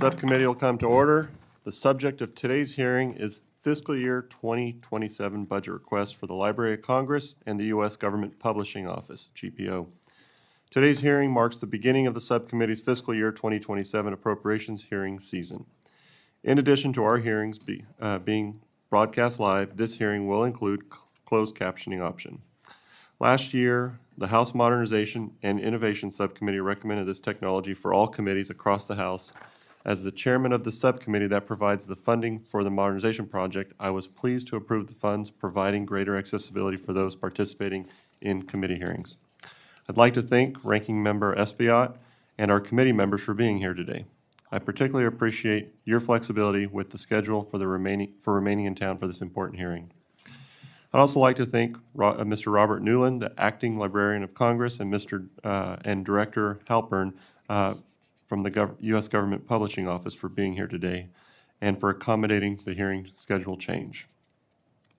Subcommittee will come to order. The subject of today's hearing is fiscal year 2027 budget request for the Library of Congress and the U.S. Government Publishing Office, GPO. Today's hearing marks the beginning of the subcommittee's fiscal year 2027 appropriations hearing season. In addition to our hearings being broadcast live, this hearing will include closed captioning option. Last year, the House Modernization and Innovation Subcommittee recommended this technology for all committees across the House. As the chairman of the subcommittee that provides the funding for the modernization project, I was pleased to approve the funds providing greater accessibility for those participating in committee hearings. I'd like to thank Ranking Member Espaillat and our committee members for being here today. I particularly appreciate your flexibility with the schedule for remaining in town for this important hearing. I'd also like to thank Mr. Robert Newland, the Acting Librarian of Congress, and and Director Halpern from the U.S. Government Publishing Office for being here today and for accommodating the hearing schedule change.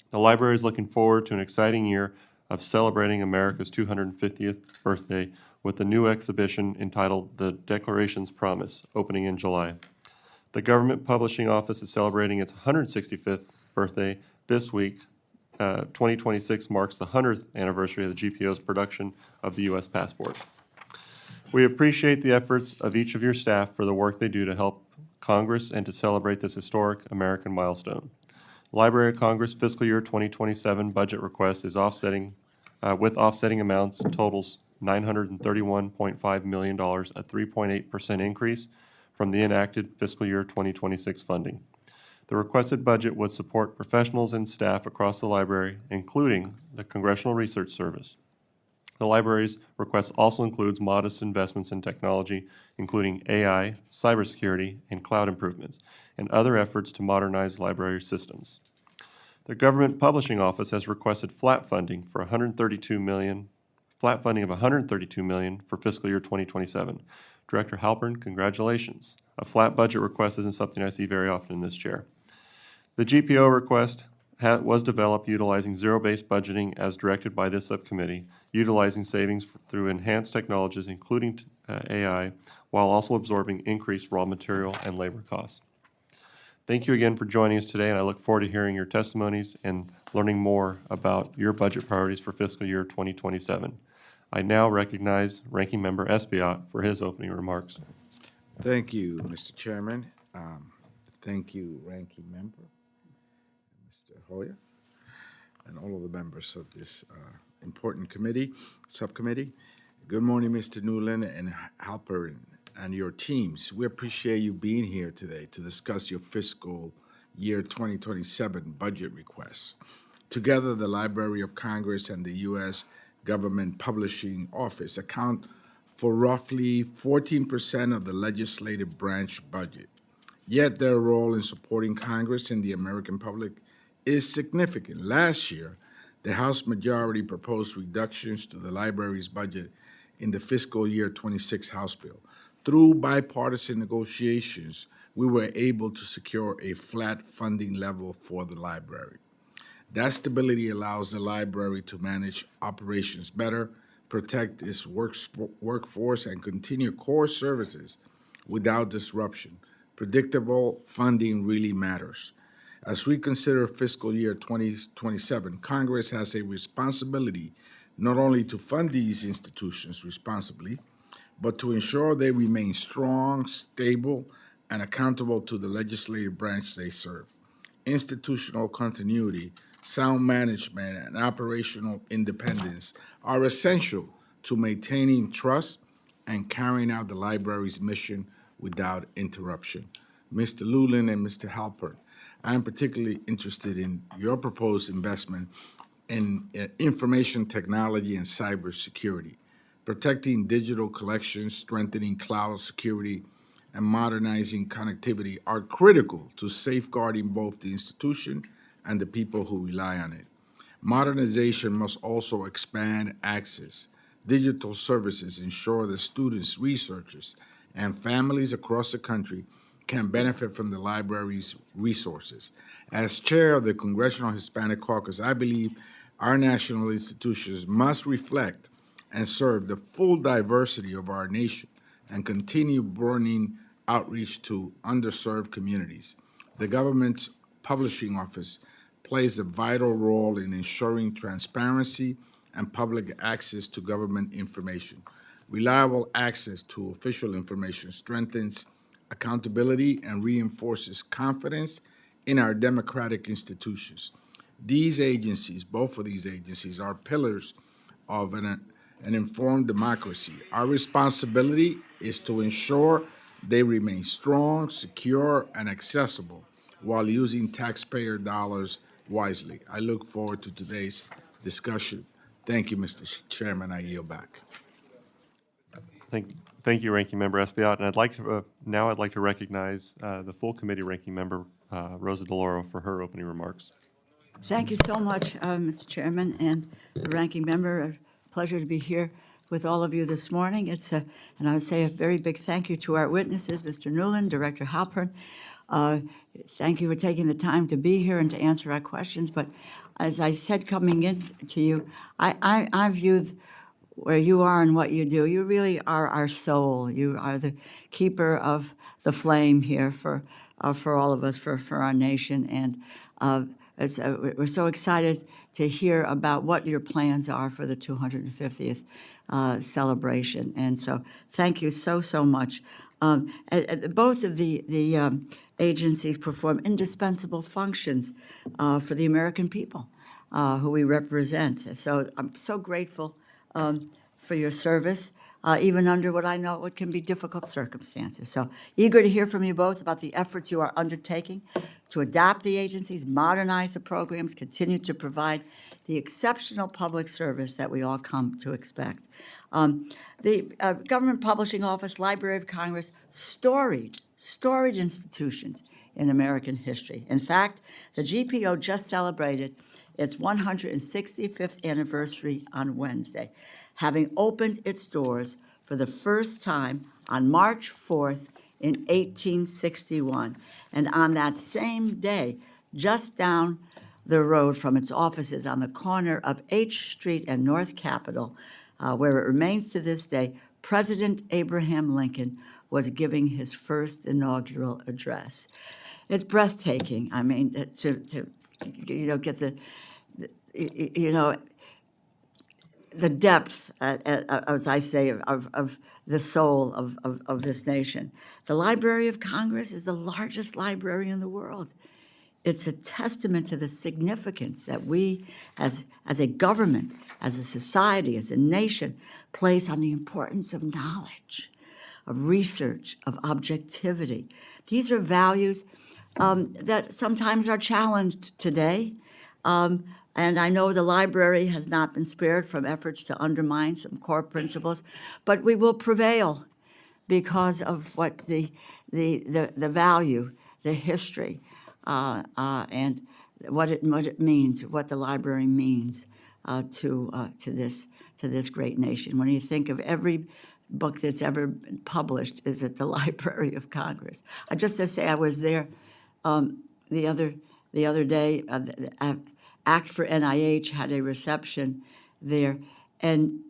The library is looking forward to an exciting year of celebrating America's 250th birthday with a new exhibition entitled The Declaration's Promise, opening in July. The Government Publishing Office is celebrating its 165th birthday this week. 2026 marks the 100th anniversary of the GPO's production of the U.S. passport. We appreciate the efforts of each of your staff for the work they do to help Congress and to celebrate this historic American milestone. Library of Congress fiscal year 2027 budget request is offsetting amounts totals $931.5 million, a 3.8% increase from the enacted fiscal year 2026 funding. The requested budget would support professionals and staff across the library, including the Congressional Research Service. The library's request also includes modest investments in technology, including AI, cybersecurity, and cloud improvements, and other efforts to modernize library systems. The Government Publishing Office has requested flat funding of $132 million for fiscal year 2027. Director Halpern, congratulations. A flat budget request isn't something I see very often in this chair. The GPO request was developed utilizing zero-based budgeting as directed by this subcommittee, utilizing savings through enhanced technologies, including AI, while also absorbing increased raw material and labor costs. Thank you again for joining us today, and I look forward to hearing your testimonies and learning more about your budget priorities for fiscal year 2027. I now recognize Ranking Member Espaillat for his opening remarks. Thank you, Mr. Chairman. Thank you, Ranking Member, Mr. Hoyer, and all of the members of this important subcommittee. Good morning, Mr. Newland and Halpern and your teams. We appreciate you being here today to discuss your fiscal year 2027 budget requests. Together, the Library of Congress and the U.S. Government Publishing Office account for roughly 14% of the legislative branch budget. Yet their role in supporting Congress and the American public is significant. Last year, the House majority proposed reductions to the library's budget in the fiscal year 26 House bill. Through bipartisan negotiations, we were able to secure a flat funding level for the library. That stability allows the library to manage operations better, protect its workforce, and continue core services without disruption. Predictable funding really matters. As we consider fiscal year 2027, Congress has a responsibility not only to fund these institutions responsibly, but to ensure they remain strong, stable, and accountable to the legislative branch they serve. Institutional continuity, sound management, and operational independence are essential to maintaining trust and carrying out the library's mission without interruption. Mr. Newland and Mr. Halpern, I am particularly interested in your proposed investment in information technology and cybersecurity. Protecting digital collections, strengthening cloud security, and modernizing connectivity are critical to safeguarding both the institution and the people who rely on it. Modernization must also expand access. Digital services ensure that students, researchers, and families across the country can benefit from the library's resources. As chair of the Congressional Hispanic Caucus, I believe our national institutions must reflect and serve the full diversity of our nation and continue broadening outreach to underserved communities. The government's publishing office plays a vital role in ensuring transparency and public access to government information. Reliable access to official information strengthens accountability and reinforces confidence in our democratic institutions. These agencies, both of these agencies, are pillars of an informed democracy. Our responsibility is to ensure they remain strong, secure, and accessible while using taxpayer dollars wisely. I look forward to today's discussion. Thank you, Mr. Chairman. I yield back. Thank you, Ranking Member Espaillat. And I'd like to, now I'd like to recognize the full committee Ranking Member Rosa DeLauro for her opening remarks. Thank you so much, Mr. Chairman and the Ranking Member. A pleasure to be here with all of you this morning. And I would say a very big thank you to our witnesses, Mr. Newland, Director Halpern. Thank you for taking the time to be here and to answer our questions. But as I said coming in to you, I view where you are and what you do. You really are our soul. You are the keeper of the flame here for all of us, for our nation. And we're so excited to hear about what your plans are for the 250th celebration. And so thank you so much. Both of the agencies perform indispensable functions for the American people who we represent. So I'm so grateful for your service, even under what can be difficult circumstances. So eager to hear from you both about the efforts you are undertaking to adapt the agencies, modernize the programs, continue to provide the exceptional public service that we all come to expect. The Government Publishing Office, Library of Congress, storied institutions in American history. In fact, the GPO just celebrated its 165th anniversary on Wednesday, having opened its doors for the first time on March 4th in 1861. And on that same day, just down the road from its offices on the corner of H Street and North Capitol, where it remains to this day, President Abraham Lincoln was giving his first inaugural address. It's breathtaking. I mean, to get the depth, as I say, of the soul of this nation. The Library of Congress is the largest library in the world. It's a testament to the significance that we, as a government, as a society, as a nation, place on the importance of knowledge, of research, of objectivity. These are values that sometimes are challenged today. And I know the library has not been spared from efforts to undermine some core principles, but we will prevail because of what the value, the history, and what it means, what the library means to this great nation. When you think of every book that's ever been published is at the Library of Congress. Just to say, I was there the other day. Act for NIH had a reception there, and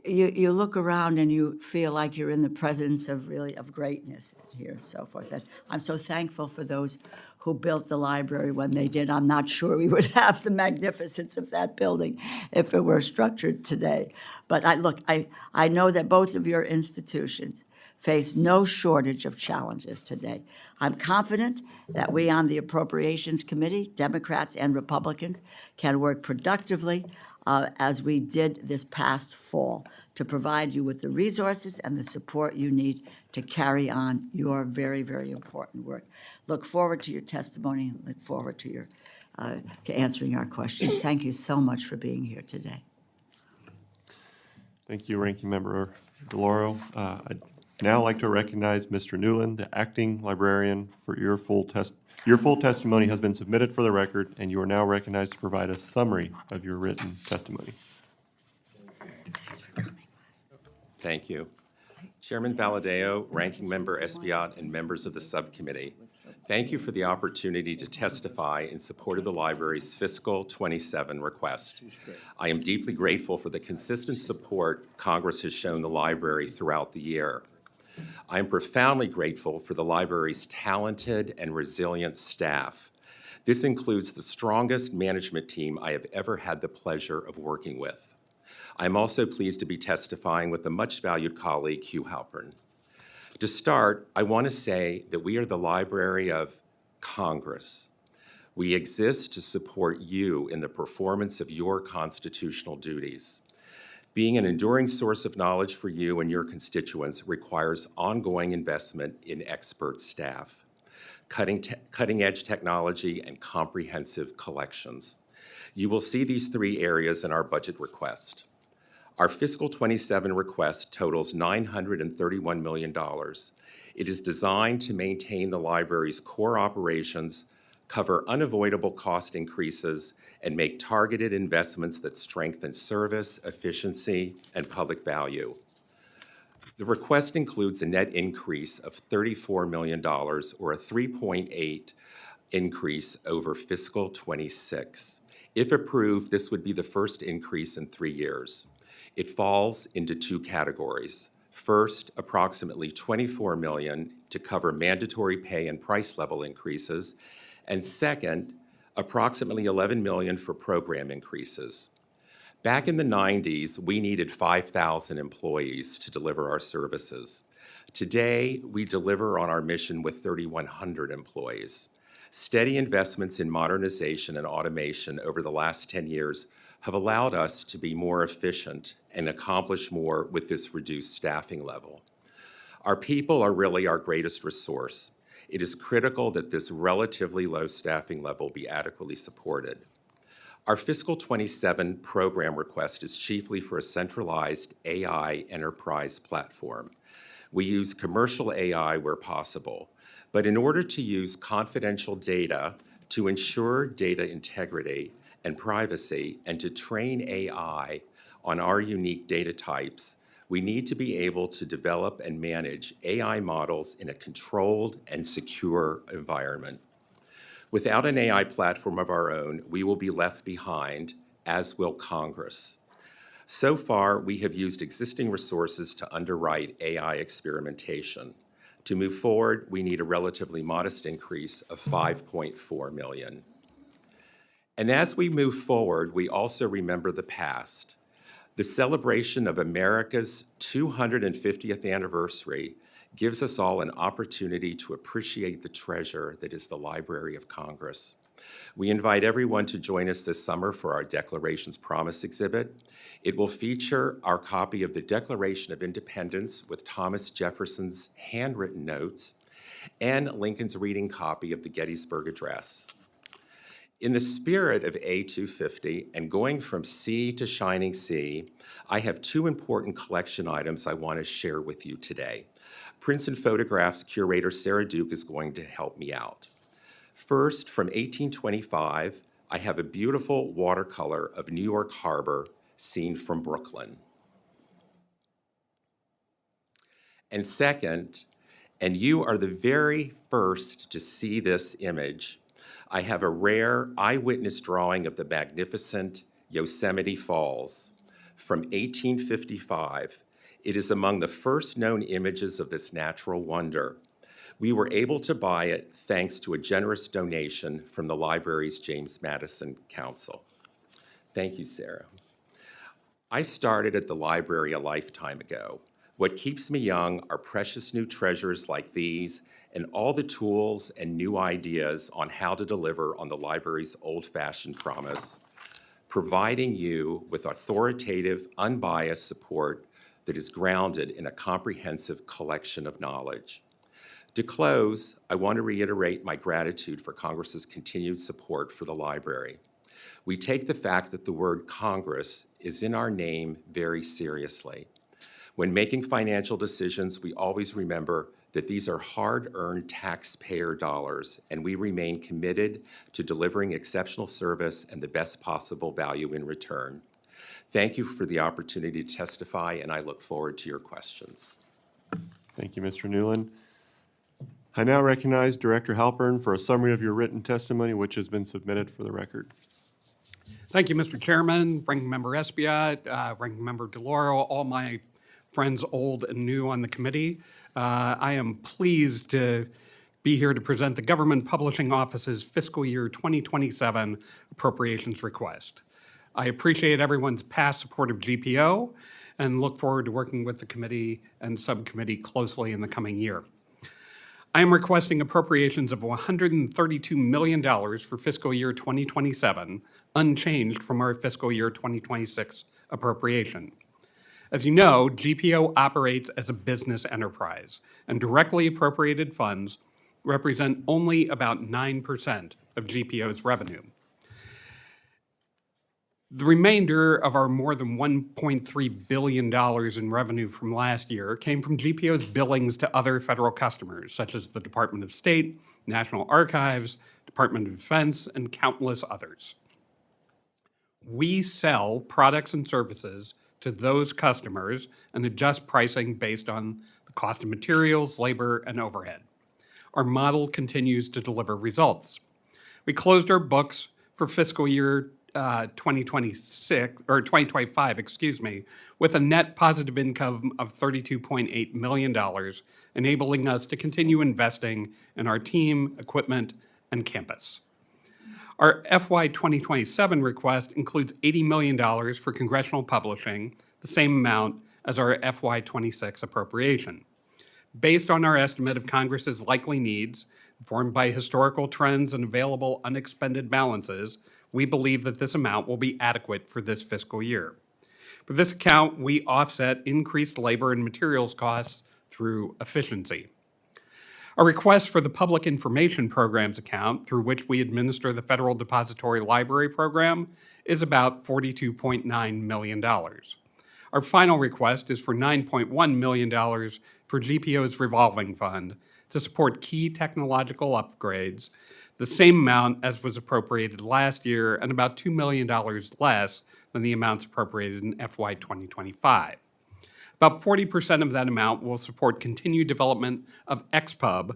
you look around and you feel like you're in the presence of greatness here, so forth. And I'm so thankful for those who built the library when they did. I'm not sure we would have the magnificence of that building if it were structured today. But I know that both of your institutions face no shortage of challenges today. I'm confident that we on the Appropriations Committee, Democrats and Republicans, can work productively as we did this past fall to provide you with the resources and the support you need to carry on your very, very important work. Look forward to your testimony and look forward to to answering our questions. Thank you so much for being here today. Thank you, Ranking Member DeLauro. I'd now like to recognize Mr. Newland, the acting librarian, for your full testimony has been submitted for the record, and you are now recognized to provide a summary of your written testimony. Thanks for coming. Thank you. Chairman Valadeo, Ranking Member Espaillat, and members of the subcommittee, thank you for the opportunity to testify in support of the library's fiscal 27 request. I am deeply grateful for the consistent support Congress has shown the library throughout the year. I am profoundly grateful for the library's talented and resilient staff. This includes the strongest management team I have ever had the pleasure of working with. I'm also pleased to be testifying with a much-valued colleague, Hugh Halpern. To start, I want to say that we are the Library of Congress. We exist to support you in the performance of your constitutional duties. Being an enduring source of knowledge for you and your constituents requires ongoing investment in expert staff, cutting-edge technology, and comprehensive collections. You will see these three areas in our budget request. Our fiscal 27 request totals $931 million. It is designed to maintain the library's core operations, cover unavoidable cost increases, and make targeted investments that strengthen service, efficiency, and public value. The request includes a net increase of $34 million, or a 3.8 increase over fiscal 26. If approved, this would be the first increase in 3 years. It falls into two categories. First, approximately $24 million to cover mandatory pay and price level increases, and second, approximately $11 million for program increases. Back in the 90s, we needed 5,000 employees to deliver our services. Today, we deliver on our mission with 3,100 employees. Steady investments in modernization and automation over the last 10 years have allowed us to be more efficient and accomplish more with this reduced staffing level. Our people are really our greatest resource. It is critical that this relatively low staffing level be adequately supported. Our fiscal 27 program request is chiefly for a centralized AI enterprise platform. We use commercial AI where possible, but in order to use confidential data to ensure data integrity and privacy and to train AI on our unique data types, we need to be able to develop and manage AI models in a controlled and secure environment. Without an AI platform of our own, we will be left behind, as will Congress. So far, we have used existing resources to underwrite AI experimentation. To move forward, we need a relatively modest increase of $5.4 million. And as we move forward, we also remember the past. The celebration of America's 250th anniversary gives us all an opportunity to appreciate the treasure that is the Library of Congress. We invite everyone to join us this summer for our Declarations Promise exhibit. It will feature our copy of the Declaration of Independence with Thomas Jefferson's handwritten notes and Lincoln's reading copy of the Gettysburg Address. In the spirit of A250 and going from sea to shining sea, I have two important collection items I want to share with you today. Prints and Photographs curator Sarah Duke is going to help me out. First, from 1825, I have a beautiful watercolor of New York Harbor seen from Brooklyn. And second, and you are the very first to see this image, I have a rare eyewitness drawing of the magnificent Yosemite Falls from 1855. It is among the first known images of this natural wonder. We were able to buy it thanks to a generous donation from the library's James Madison Council. Thank you, Sarah. I started at the library a lifetime ago. What keeps me young are precious new treasures like these and all the tools and new ideas on how to deliver on the library's old-fashioned promise, providing you with authoritative, unbiased support that is grounded in a comprehensive collection of knowledge. To close, I want to reiterate my gratitude for Congress's continued support for the library. We take the fact that the word Congress is in our name very seriously. When making financial decisions, we always remember that these are hard-earned taxpayer dollars, and we remain committed to delivering exceptional service and the best possible value in return. Thank you for the opportunity to testify, and I look forward to your questions. Thank you, Mr. Newland. I now recognize Director Halpern for a summary of your written testimony, which has been submitted for the record. Thank you, Mr. Chairman, Ranking Member Espaillat, Ranking Member DeLauro, all my friends old and new on the committee. I am pleased to be here to present the Government Publishing Office's fiscal year 2027 appropriations request. I appreciate everyone's past support of GPO and look forward to working with the committee and subcommittee closely in the coming year. I am requesting appropriations of $132 million for fiscal year 2027, unchanged from our fiscal year 2026 appropriation. As you know, GPO operates as a business enterprise, and directly appropriated funds represent only about 9% of GPO's revenue. The remainder of our more than $1.3 billion in revenue from last year came from GPO's billings to other federal customers, such as the Department of State, National Archives, Department of Defense, and countless others. We sell products and services to those customers and adjust pricing based on the cost of materials, labor, and overhead. Our model continues to deliver results. We closed our books for fiscal year 2025, with a net positive income of $32.8 million, enabling us to continue investing in our team, equipment, and campus. Our FY 2027 request includes $80 million for Congressional publishing, the same amount as our FY 26 appropriation. Based on our estimate of Congress's likely needs, informed by historical trends and available unexpended balances, we believe that this amount will be adequate for this fiscal year. For this account, we offset increased labor and materials costs through efficiency. Our request for the Public Information Programs account, through which we administer the Federal Depository Library Program, is about $42.9 million. Our final request is for $9.1 million for GPO's revolving fund to support key technological upgrades, the same amount as was appropriated last year and about $2 million less than the amounts appropriated in FY 2025. About 40% of that amount will support continued development of XPub,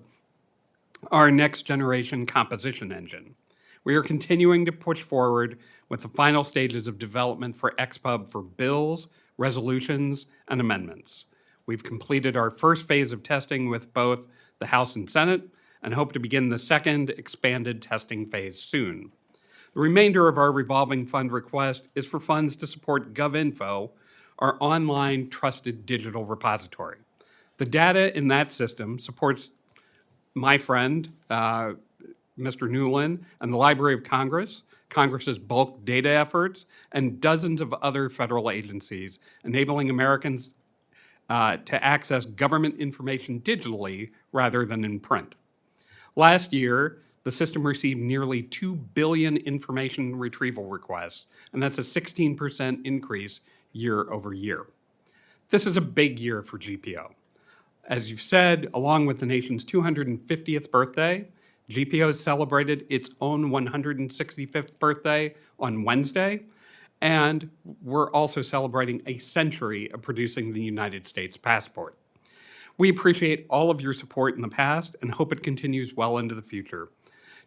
our next generation composition engine. We are continuing to push forward with the final stages of development for XPub for bills, resolutions, and amendments. We've completed our first phase of testing with both the House and Senate and hope to begin the second expanded testing phase soon. The remainder of our revolving fund request is for funds to support GovInfo, our online trusted digital repository. The data in that system supports my friend, Mr. Newland, and the Library of Congress, Congress's bulk data efforts, and dozens of other federal agencies, enabling Americans to access government information digitally rather than in print. Last year, the system received nearly 2 billion information retrieval requests, and that's a 16% increase year over year. This is a big year for GPO. As you've said, along with the nation's 250th birthday, GPO celebrated its own 165th birthday on Wednesday, and we're also celebrating a century of producing the United States passport. We appreciate all of your support in the past and hope it continues well into the future.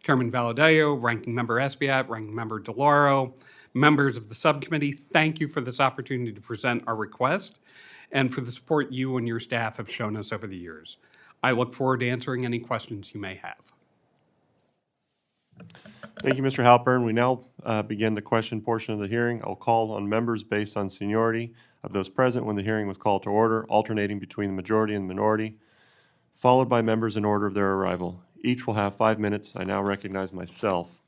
Chairman Valadao, Ranking Member Espaillat, Ranking Member DeLauro, members of the subcommittee, thank you for this opportunity to present our request and for the support you and your staff have shown us over the years. I look forward to answering any questions you may have. Thank you, Mr. Halpern. We now begin the question portion of the hearing. I'll call on members based on seniority of those present when the hearing was called to order, alternating between the majority and the minority, followed by members in order of their arrival. Each will have 5 minutes. I now recognize myself.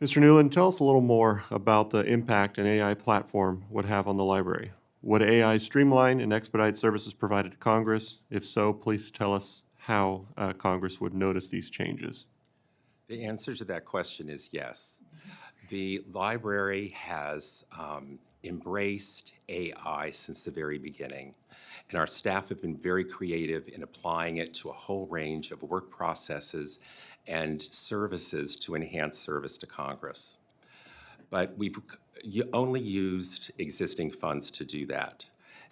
Mr. Newland, tell us a little more about the impact an AI platform would have on the library. Would AI streamline and expedite services provided to Congress? If so, please tell us how Congress would notice these changes. The answer to that question is yes. The library has embraced AI since the very beginning, and our staff have been very creative in applying it to a whole range of work processes and services to enhance service to Congress. But we've only used existing funds to do that,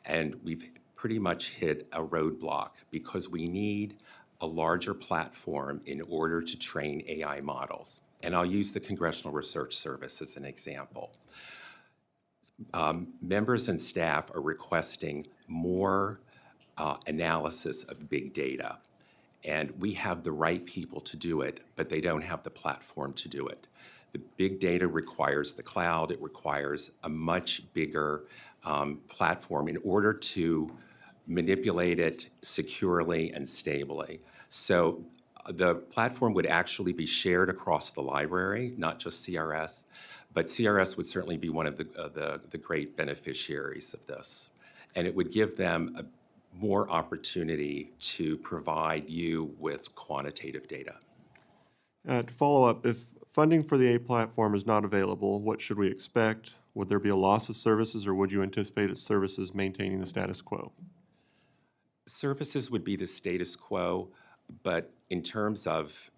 and we've pretty much hit a roadblock because we need a larger platform in order to train AI models. And I'll use the Congressional Research Service as an example. Members and staff are requesting more analysis of big data. And we have the right people to do it, but they don't have the platform to do it. The big data requires the cloud. It requires a much bigger platform in order to manipulate it securely and stably. So the platform would actually be shared across the library, not just CRS, but CRS would certainly be one of the great beneficiaries of this. And it would give them a more opportunity to provide you with quantitative data. To follow up, if funding for the A platform is not available, what should we expect? Would there be a loss of services, or would you anticipate its services maintaining the status quo? Services would be the status quo, but in terms of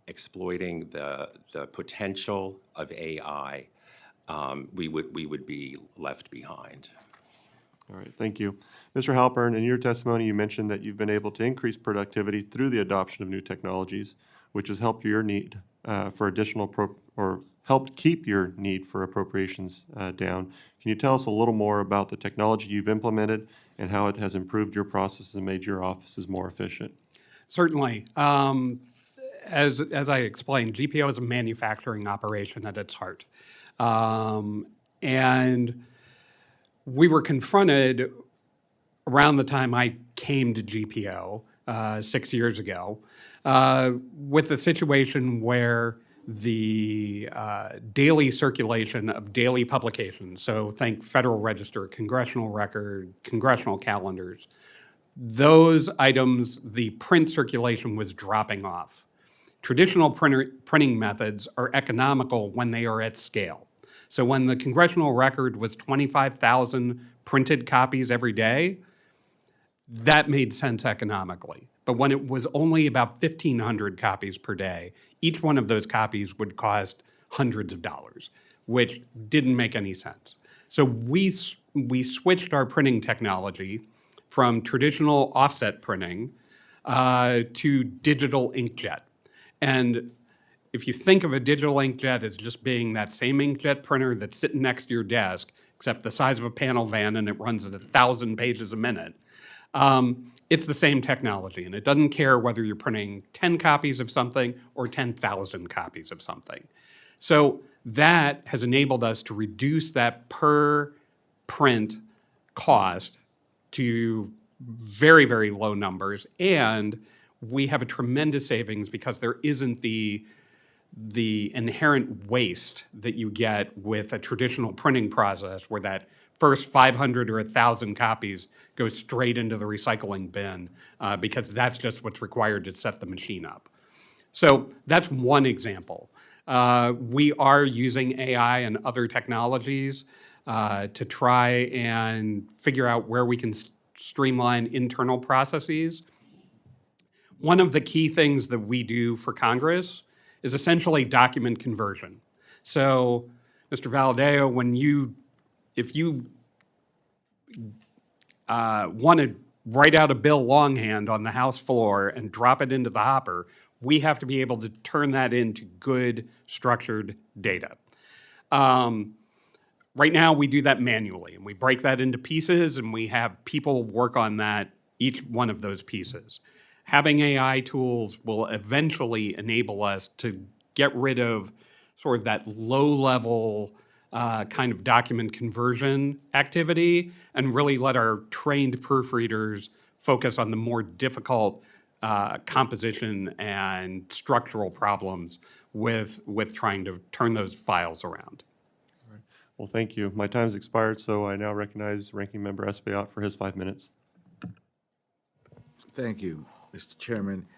exploiting the potential of AI, we would be left behind. All right, thank you. Mr. Halpern, in your testimony, you mentioned that you've been able to increase productivity through the adoption of new technologies, which has helped your need for additional or helped keep your need for appropriations down. Can you tell us a little more about the technology you've implemented and how it has improved your processes and made your offices more efficient? Certainly. As I explained, GPO is a manufacturing operation at its heart. And we were confronted around the time I came to GPO 6 years ago with a situation where the daily circulation of daily publications, so think Federal Register, Congressional Record, Congressional calendars, those items, the print circulation was dropping off. Traditional printing methods are economical when they are at scale. So when the Congressional Record was 25,000 printed copies every day, that made sense economically. But when it was only about 1,500 copies per day, each one of those copies would cost hundreds of dollars, which didn't make any sense. So we switched our printing technology from traditional offset printing to digital inkjet. And if you think of a digital inkjet as just being that same inkjet printer that's sitting next to your desk, except the size of a panel van and it runs at 1,000 pages a minute, it's the same technology. And it doesn't care whether you're printing 10 copies of something or 10,000 copies of something. So that has enabled us to reduce that per print cost to very, very low numbers. And we have a tremendous savings because there isn't the inherent waste that you get with a traditional printing process where that first 500 or 1,000 copies goes straight into the recycling bin because that's just what's required to set the machine up. So that's one example. We are using AI and other technologies to try and figure out where we can streamline internal processes. One of the key things that we do for Congress is essentially document conversion. So, Mr. Valadeo, if you want to write out a bill longhand on the House floor and drop it into the hopper, we have to be able to turn that into good, structured data. Right now, we do that manually, and we break that into pieces, and we have people work on that, each one of those pieces. Having AI tools will eventually enable us to get rid of sort of that low-level kind of document conversion activity and really let our trained proofreaders focus on the more difficult composition and structural problems with trying to turn those files around. Well, thank you. My time's expired, so I now recognize Ranking Member Espaillat for his 5 minutes. Thank you, Mr. Chairman.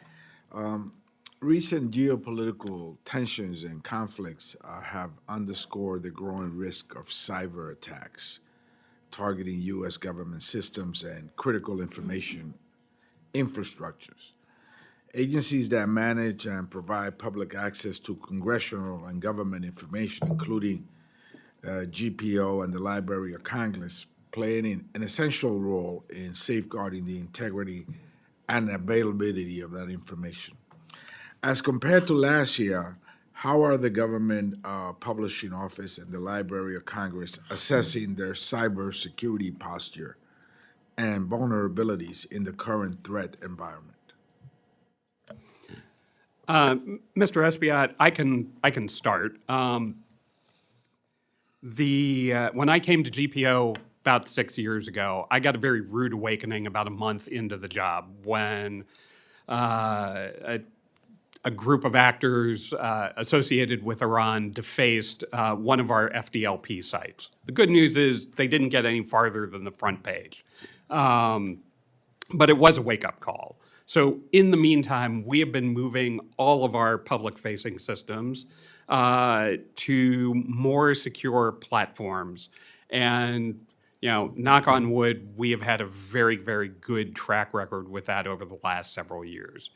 Recent geopolitical tensions and conflicts have underscored the growing risk of cyber attacks targeting U.S. government systems and critical information infrastructures. Agencies that manage and provide public access to congressional and government information, including GPO and the Library of Congress, play an essential role in safeguarding the integrity and availability of that information. As compared to last year, how are the Government Publishing Office and the Library of Congress assessing their cybersecurity posture and vulnerabilities in the current threat environment? Mr. Espaillat, I can start. When I came to GPO about 6 years ago, I got a very rude awakening about a month into the job when a group of actors associated with Iran defaced one of our FDLP sites. The good news is they didn't get any farther than the front page. But it was a wake-up call. So in the meantime, we have been moving all of our public-facing systems to more secure platforms. And, knock on wood, we have had a very, very good track record with that over the last several years.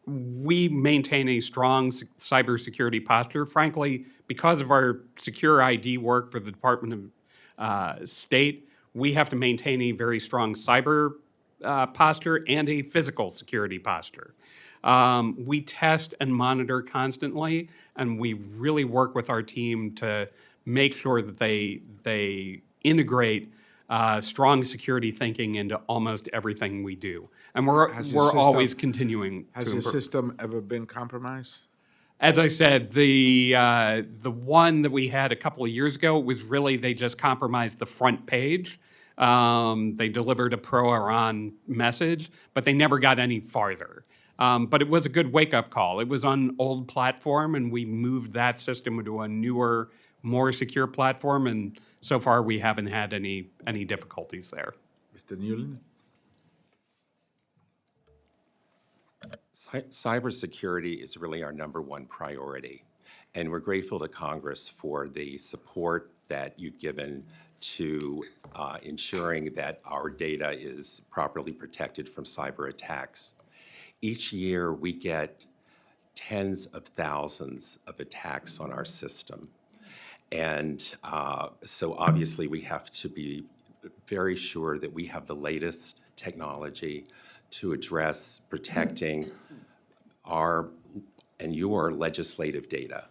We maintain a strong cybersecurity posture. Frankly, because of our secure ID work for the Department of State, we have to maintain a very strong cyber posture and a physical security posture. We test and monitor constantly, and we really work with our team to make sure that they integrate strong security thinking into almost everything we do. And we're always continuing to Has your improve. system ever been compromised? As I said, the one that we had a couple of years ago was really, they just compromised the front page. They delivered a pro-Iran message, but they never got any farther. But it was a good wake-up call. It was on an old platform, and we moved that system to a newer, more secure platform, and so far we haven't had any difficulties there. Mr. Newland? Cybersecurity is really our #1 priority, and we're grateful to Congress for the support that you've given to ensuring that our data is properly protected from cyber attacks. Each year, we get tens of thousands of attacks on our system. And so obviously, we have to be very sure that we have the latest technology to address protecting our and your legislative data.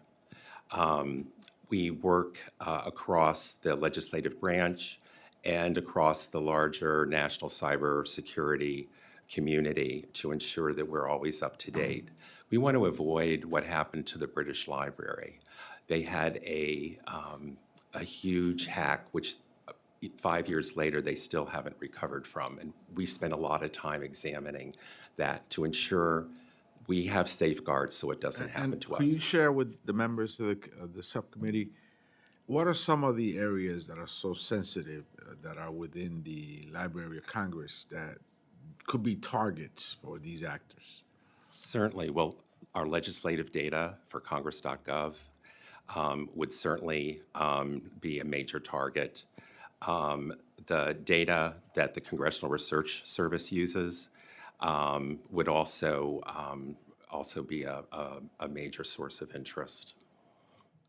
We work across the legislative branch and across the larger national cybersecurity community to ensure that we're always up to date. We want to avoid what happened to the British Library. They had a huge hack, which 5 years later, they still haven't recovered from. And we spent a lot of time examining that to ensure we have safeguards so it doesn't happen to us. Can you share with the members of the subcommittee, what are some of the areas that are so sensitive that are within the Library of Congress that could be targets for these actors? Certainly. Well, our legislative data for Congress.gov would certainly be a major target. The data that the Congressional Research Service uses would also be a major source of interest.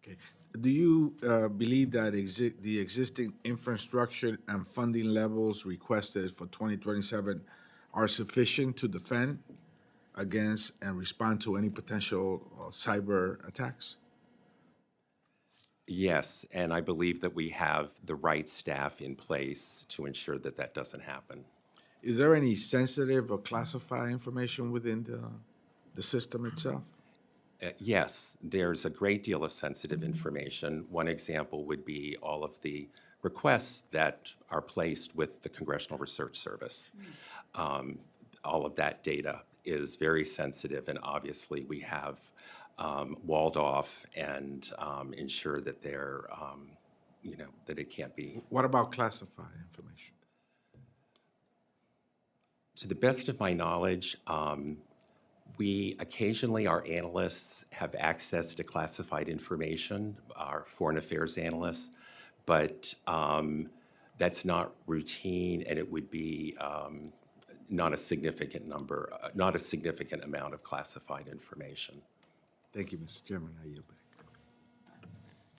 Okay. Do you believe that the existing infrastructure and funding levels requested for 2027 are sufficient to defend against and respond to any potential cyber attacks? Yes, and I believe that we have the right staff in place to ensure that that doesn't happen. Is there any sensitive or classified information within the system itself? Yes, there's a great deal of sensitive information. One example would be all of the requests that are placed with the Congressional Research Service. All of that data is very sensitive, and obviously we have walled off and ensure that they're, that it can't be. What about classified information? To the best of my knowledge, our analysts have access to classified information, our foreign affairs analysts, but that's not routine, and it would be not a significant amount of classified information. Thank you, Mr. Chairman. I yield back.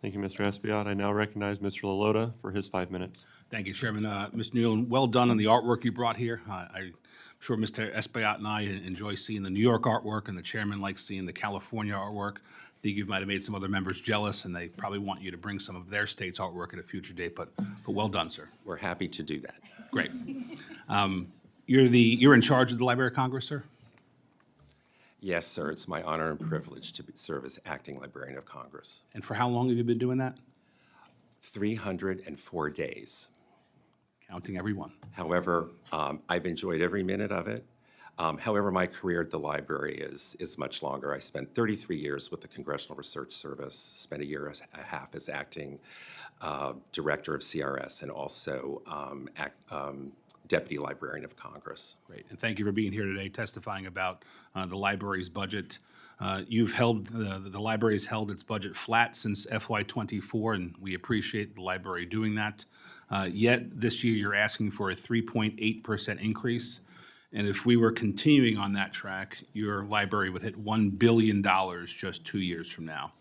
Thank you, Mr. Espaillat. I now recognize Mr. Lalota for his 5 minutes. Thank you, Chairman. Mr. Newland, well done on the artwork you brought here. I'm sure Mr. Espaillat and I enjoy seeing the New York artwork, and the chairman likes seeing the California artwork. I think you might have made some other members jealous, and they probably want you to bring some of their state's artwork at a future date, but well done, sir. We're happy to do that. Great. You're in charge of the Library of Congress, sir? Yes, sir, it's my honor and privilege to serve as acting Librarian of Congress. And for how long have you been doing that? 304 days. Counting every one. However, I've enjoyed every minute of it. However, my career at the library is much longer. I spent 33 years with the Congressional Research Service, spent a year and a half as acting director of CRS, and also Deputy Librarian of Congress. Great, and thank you for being here today testifying about the library's budget. You've held, the library's held its budget flat since FY '24, and we appreciate the library doing that. Yet this year, you're asking for a 3.8% increase. And if we were continuing on that track, your library would hit $1 billion just 2 years from now.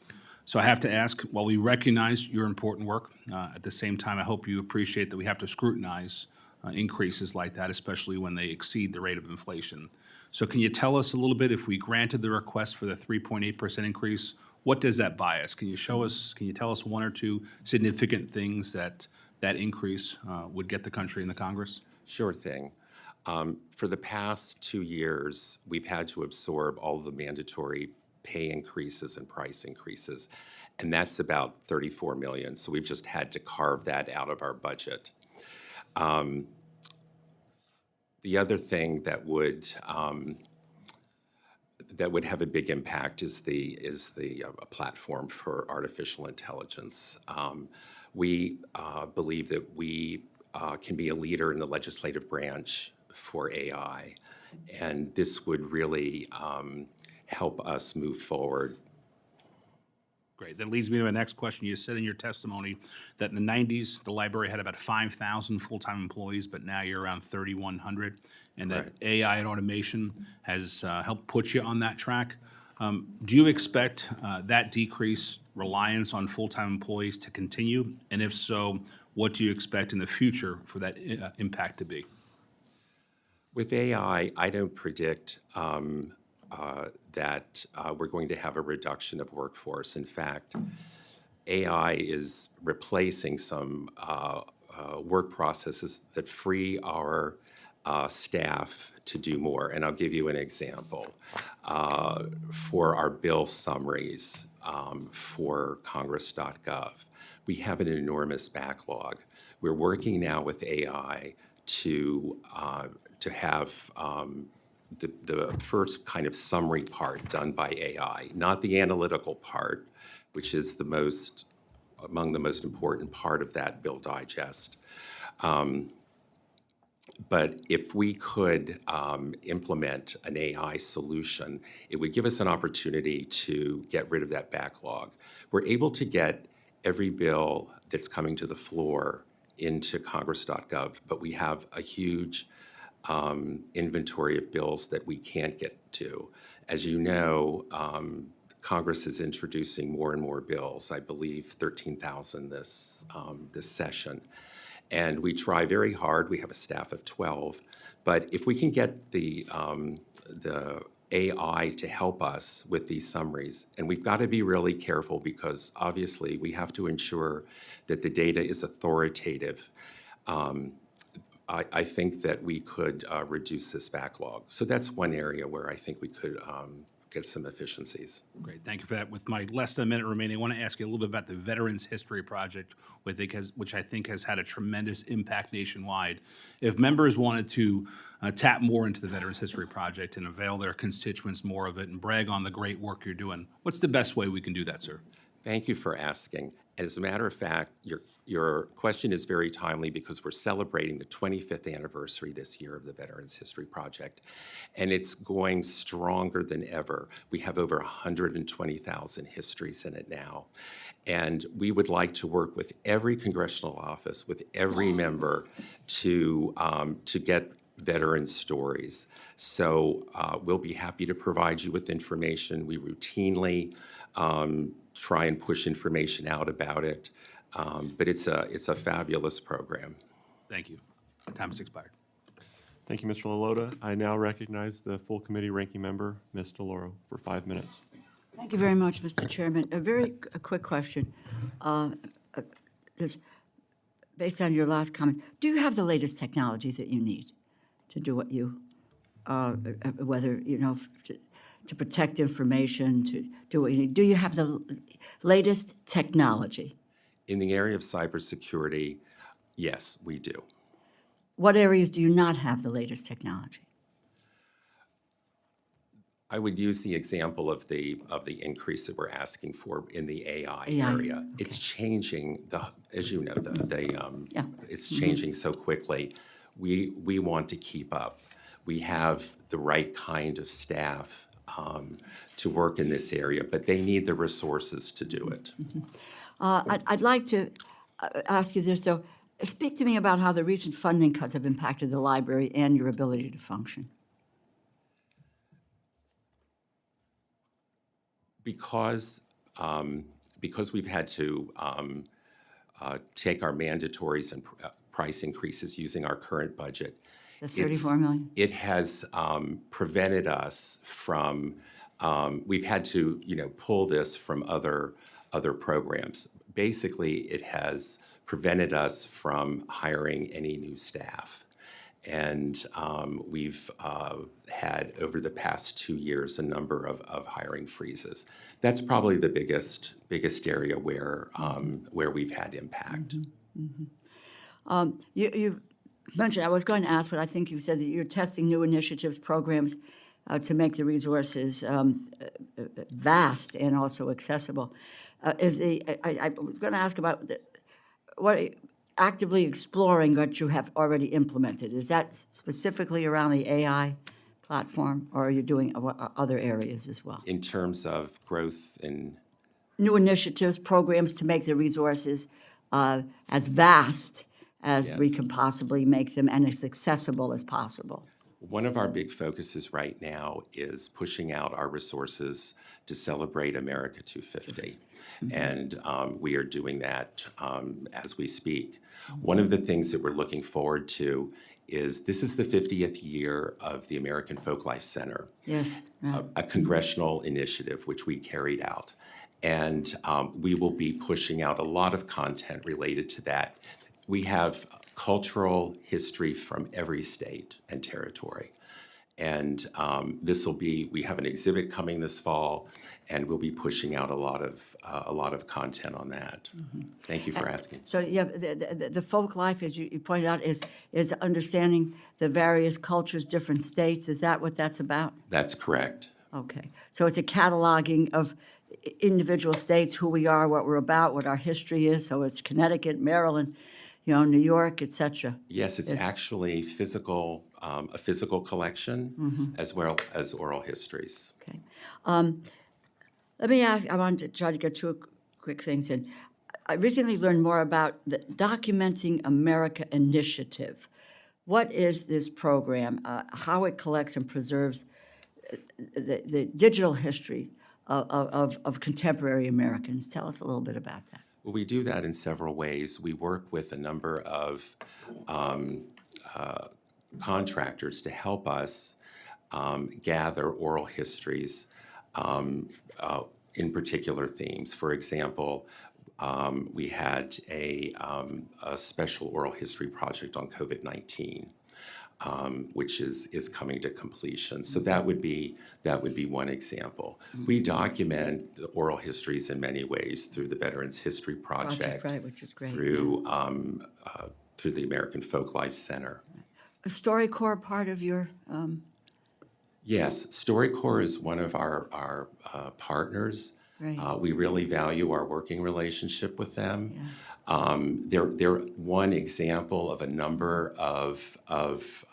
So I have to ask, while we recognize your important work, at the same time, I hope you appreciate that we have to scrutinize increases like that, especially when they exceed the rate of inflation. So can you tell us a little bit, if we granted the request for the 3.8% increase, what does that buy us? Can you tell us one or two significant things that increase would get the country and the Congress? Sure thing. For the past 2 years, we've had to absorb all of the mandatory pay increases and price increases, and that's about $34 million. So we've just had to carve that out of our budget. The other thing that would have a big impact is the platform for artificial intelligence. We believe that we can be a leader in the legislative branch for AI, and this would really help us move forward. Great. That leads me to my next question. You said in your testimony that in the 90s, the library had about 5,000 full-time employees, but now you're around 3,100, and that Correct. AI and automation has helped put you on that track. Do you expect that decreased reliance on full-time employees to continue? And if so, what do you expect in the future for that impact to be? With AI, I don't predict that we're going to have a reduction of workforce. In fact, AI is replacing some work processes that free our staff to do more. And I'll give you an example. For our bill summaries for Congress.gov, we have an enormous backlog. We're working now with AI to have the first kind of summary part done by AI, not the analytical part, which is among the most important part of that bill digest. But if we could implement an AI solution, it would give us an opportunity to get rid of that backlog. We're able to get every bill that's coming to the floor into Congress.gov, but we have a huge inventory of bills that we can't get to. As you know, Congress is introducing more and more bills, I believe 13,000 this session. And we try very hard. We have a staff of 12. But if we can get the AI to help us with these summaries, and we've got to be really careful because obviously we have to ensure that the data is authoritative. I think that we could reduce this backlog. So that's one area where I think we could get some efficiencies. Great, thank you for that. With my less than a minute remaining, I want to ask you a little bit about the Veterans History Project, which I think has had a tremendous impact nationwide. If members wanted to tap more into the Veterans History Project and avail their constituents more of it and brag on the great work you're doing, what's the best way we can do that, sir? Thank you for asking. As a matter of fact, your question is very timely because we're celebrating the 25th anniversary this year of the Veterans History Project, and it's going stronger than ever. We have over 120,000 histories in it now, and we would like to work with every congressional office, with every member to get veteran stories. So we'll be happy to provide you with information. We routinely try and push information out about it. But it's a fabulous program. Thank you. Time has expired. Thank you, Mr. Lalota. I now recognize the full committee ranking member, Ms. DeLauro, for 5 minutes. Thank you very much, Mr. Chairman. A quick question. based on your last comment, do you have the latest technology that you need to do what you, whether, to protect information, to do what you need? Do you have the latest technology? In the area of cybersecurity, yes, we do. What areas do you not have the latest technology? I would use the example of the increase that we're asking for in the AI AI, area. It's changing as you know, Yeah. it's changing so quickly. We want to keep up. We have the right kind of staff to work in this area, but they need the resources to do it. I'd like to ask you this, though. Speak to me about how the recent funding cuts have impacted the library and your ability to function. Because we've had to take our mandatories and price increases using our current budget. The $34 million? It has prevented us from, we've had to, pull this from other programs. Basically, it has prevented us from hiring any new staff. And we've had, over the past 2 years, a number of hiring freezes. That's probably the biggest area where we've had impact. You mentioned, I was going to ask, but I think you said that you're testing new initiatives, programs to make the resources vast and also accessible. I was going to ask about what actively exploring what you have already implemented. Is that specifically around the AI platform, or are you doing other areas as well? In terms of growth in New initiatives, programs to make the resources as vast as we Yes. can possibly make them and as accessible as possible. One of our big focuses right now is pushing out our resources to celebrate America 250. And we are doing that as we speak. One of the things that we're looking forward to is this is the 50th year of the American Folklife Center, Yes, right. a congressional initiative which we carried out. And we will be pushing out a lot of content related to that. We have cultural history from every state and territory. And we have an exhibit coming this fall, and we'll be pushing out a lot of content on that. Thank you for asking. So yeah, the folk life, as you pointed out, is understanding the various cultures, different states. Is that what that's about? That's correct. Okay. So it's a cataloging of individual states, who we are, what we're about, what our history is. So it's Connecticut, Maryland, New York, et cetera. Yes, it's actually a physical collection as well as oral histories. Okay. Let me ask, I want to try to get two quick things in. I recently learned more about the Documenting America initiative. What is this program? How it collects and preserves the digital history of contemporary Americans? Tell us a little bit about that. Well, we do that in several ways. We work with a number of contractors to help us gather oral histories in particular themes. For example, we had a special oral history project on COVID-19, which is coming to completion. So that would be one example. We document the oral histories in many ways through the Veterans History Project, Right, which is great. through the American Folklife Center. A StoryCorps part of your, Yes, StoryCorps is one of our partners. Right. We really value our working relationship with them. They're one example of a number of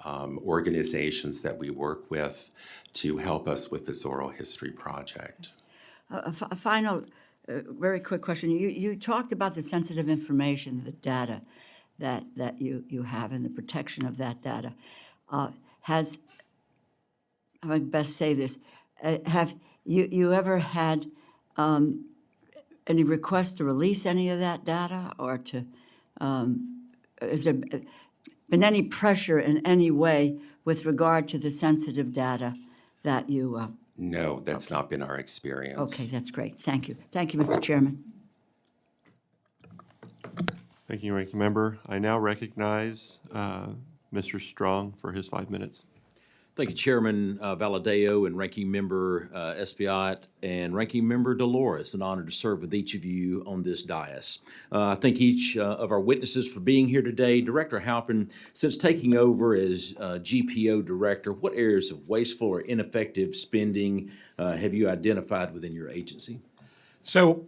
organizations that we work with to help us with this oral history project. a final, very quick question. You talked about the sensitive information, the data that you have and the protection of that data. How I best say this, have you ever had any requests to release any of that data, or to, has there been any pressure in any way with regard to the sensitive data that you, No, that's not been our experience. okay, that's great. Thank you. Thank you, Mr. Chairman. Thank you, Ranking Member. I now recognize Mr. Strong for his 5 minutes. Thank you, Chairman Valadeo and Ranking Member Espaillat and Ranking Member DeLauro. It's an honor to serve with each of you on this dais. I thank each of our witnesses for being here today. Director Halpern, since taking over as GPO Director, what areas of wasteful or ineffective spending have you identified within your agency? So,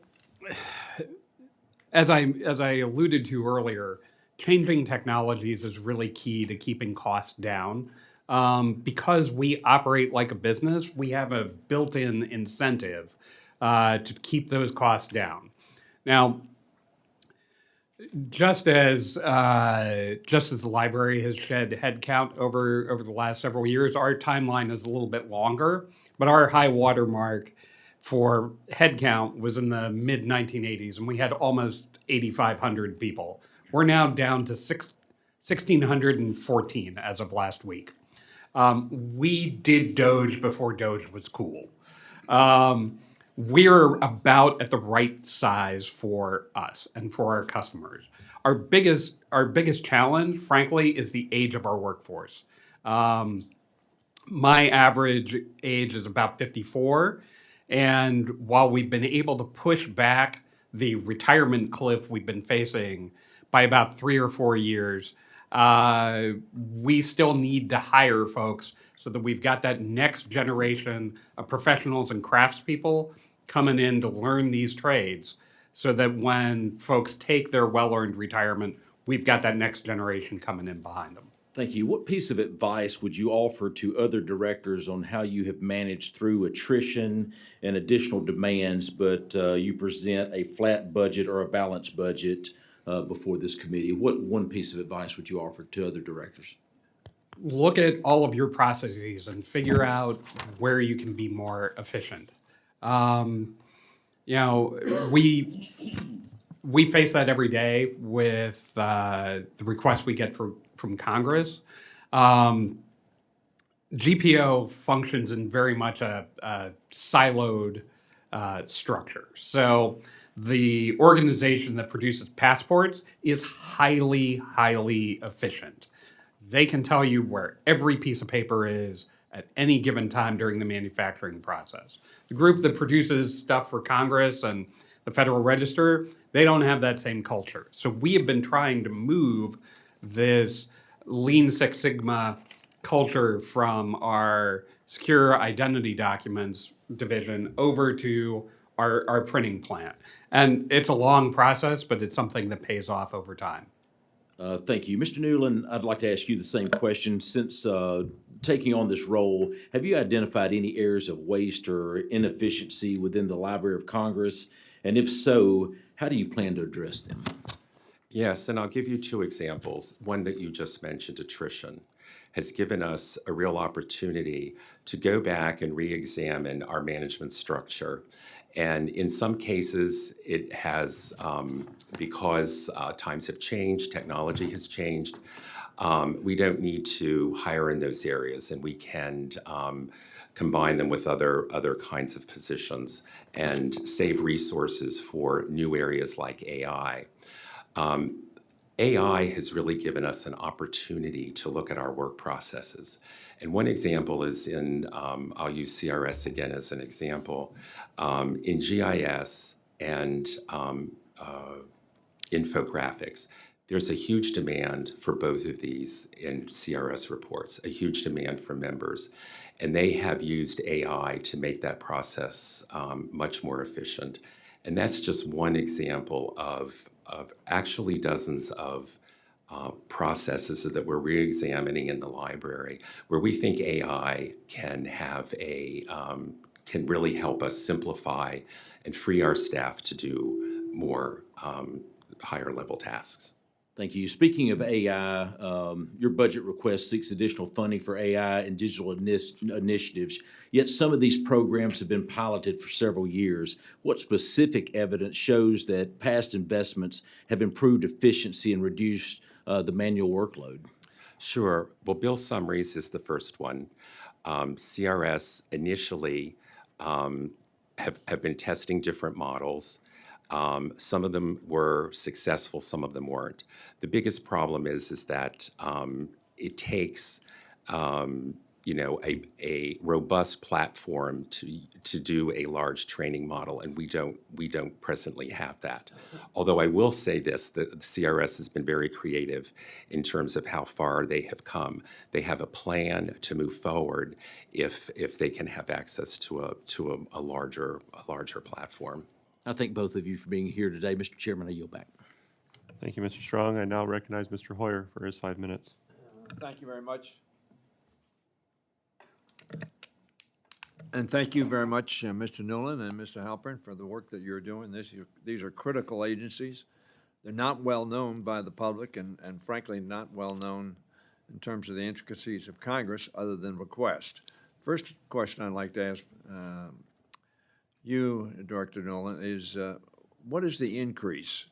as I alluded to earlier, changing technologies is really key to keeping costs down. Because we operate like a business, we have a built-in incentive to keep those costs down. Now, just as the library has shed headcount over the last several years, our timeline is a little bit longer, but our high water mark for headcount was in the mid-1980s, and we had almost 8,500 people. We're now down to 1,614 as of last week. We did Doge before Doge was cool. We're about at the right size for us and for our customers. Our biggest challenge, frankly, is the age of our workforce. My average age is about 54, and while we've been able to push back the retirement cliff we've been facing by about 3 or 4 years, we still need to hire folks so that we've got that next generation of professionals and craftspeople coming in to learn these trades so that when folks take their well-earned retirement, we've got that next generation coming in behind them. Thank you. What piece of advice would you offer to other directors on how you have managed through attrition and additional demands, but you present a flat budget or a balanced budget before this committee? What one piece of advice would you offer to other directors? Look at all of your processes and figure out where you can be more efficient. We face that every day with the requests we get from Congress. GPO functions in very much a siloed structure. So the organization that produces passports is highly, highly efficient. They can tell you where every piece of paper is at any given time during the manufacturing process. The group that produces stuff for Congress and the Federal Register, they don't have that same culture. So we have been trying to move this Lean Six Sigma culture from our secure identity documents division over to our printing plant. And it's a long process, but it's something that pays off over time. Thank you. Mr. Newland, I'd like to ask you the same question. Since taking on this role, have you identified any areas of waste or inefficiency within the Library of Congress? And if so, how do you plan to address them? Yes, and I'll give you 2 examples. One that you just mentioned, attrition, has given us a real opportunity to go back and re-examine our management structure. And in some cases, it has, because times have changed, technology has changed, we don't need to hire in those areas, and we can combine them with other kinds of positions and save resources for new areas like AI. AI has really given us an opportunity to look at our work processes. And one example is I'll use CRS again as an example, in GIS and infographics. There's a huge demand for both of these in CRS reports, a huge demand from members. And they have used AI to make that process much more efficient. And that's just one example of actually dozens of processes that we're re-examining in the library, where we think AI can really help us simplify and free our staff to do more higher level tasks. Thank you. Speaking of AI, your budget request seeks additional funding for AI and digital initiatives, yet some of these programs have been piloted for several years. What specific evidence shows that past investments have improved efficiency and reduced the manual workload? Sure. Well, bill summaries is the first one. CRS initially have been testing different models. Some of them were successful, some of them weren't. The biggest problem is that it takes a robust platform to do a large training model, and we don't presently have that. Although I will say this, the CRS has been very creative in terms of how far they have come. They have a plan to move forward if they can have access to a larger platform. I thank both of you for being here today. Mr. Chairman, I yield back. Thank you, Mr. Strong. I now recognize Mr. Hoyer for his 5 minutes. Thank you very much. And thank you very much, Mr. Newland and Mr. Halpern, for the work that you're doing. These are critical agencies. They're not well-known by the public and frankly, not well-known in terms of the intricacies of Congress other than request. First question I'd like to ask you, Director Nolan, is what is the increase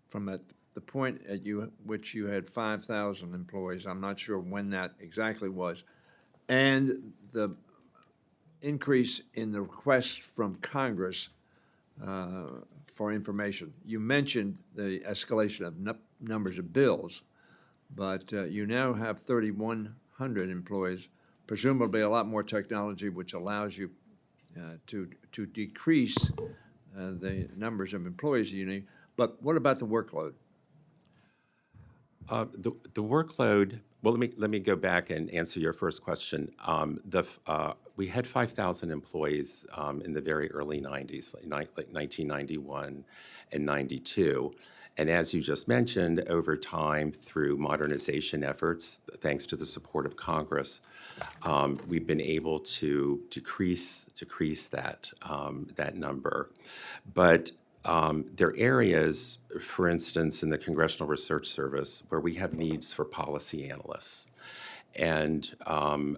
from the point at which you had 5,000 employees? I'm not sure when that exactly was. And the increase in the requests from Congress for information. You mentioned the escalation of numbers of bills, but you now have 3,100 employees, presumably a lot more technology, which allows you to decrease the numbers of employees you need. But what about the workload? The workload. Well, let me go back and answer your first question. We had 5,000 employees in the very early 90s, like 1991 and 92. And as you just mentioned, over time, through modernization efforts, thanks to the support of Congress, we've been able to decrease that number. But there are areas, for instance, in the Congressional Research Service, where we have needs for policy analysts. And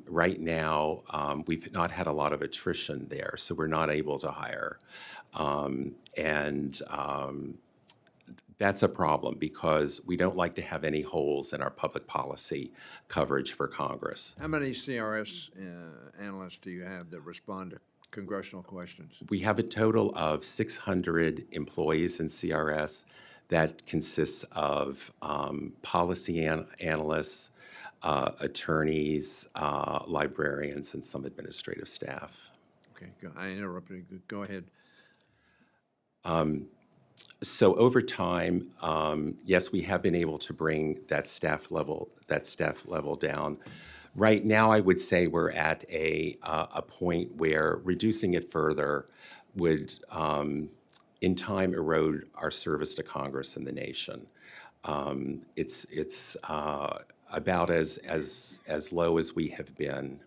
right now, we've not had a lot of attrition there, so we're not able to hire. That's a problem because we don't like to have any holes in our public policy coverage for Congress. How many CRS analysts do you have that respond to congressional questions? We have a total of 600 employees in CRS. That consists of policy analysts, attorneys, librarians, and some administrative staff. Okay, I interrupted you. Go ahead. So over time, yes, we have been able to bring that staff level down. Right now, I would say we're at a point where reducing it further would, in time, erode our service to Congress and the nation. It's about as low as we have been.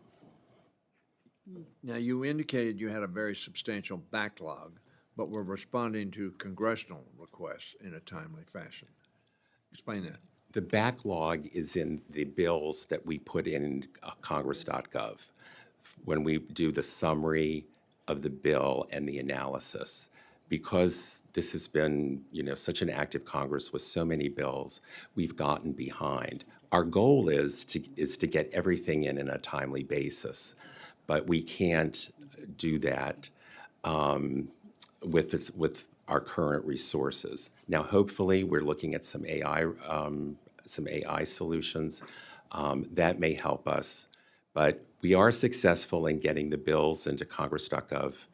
Now, you indicated you had a very substantial backlog, but were responding to congressional requests in a timely fashion. Explain that. The backlog is in the bills that we put in Congress.gov. When we do the summary of the bill and the analysis, because this has been, such an active Congress with so many bills, we've gotten behind. Our goal is to get everything in a timely basis, but we can't do that with our current resources. Now, hopefully, we're looking at some AI solutions that may help us, but we are successful in getting the bills into Congress.gov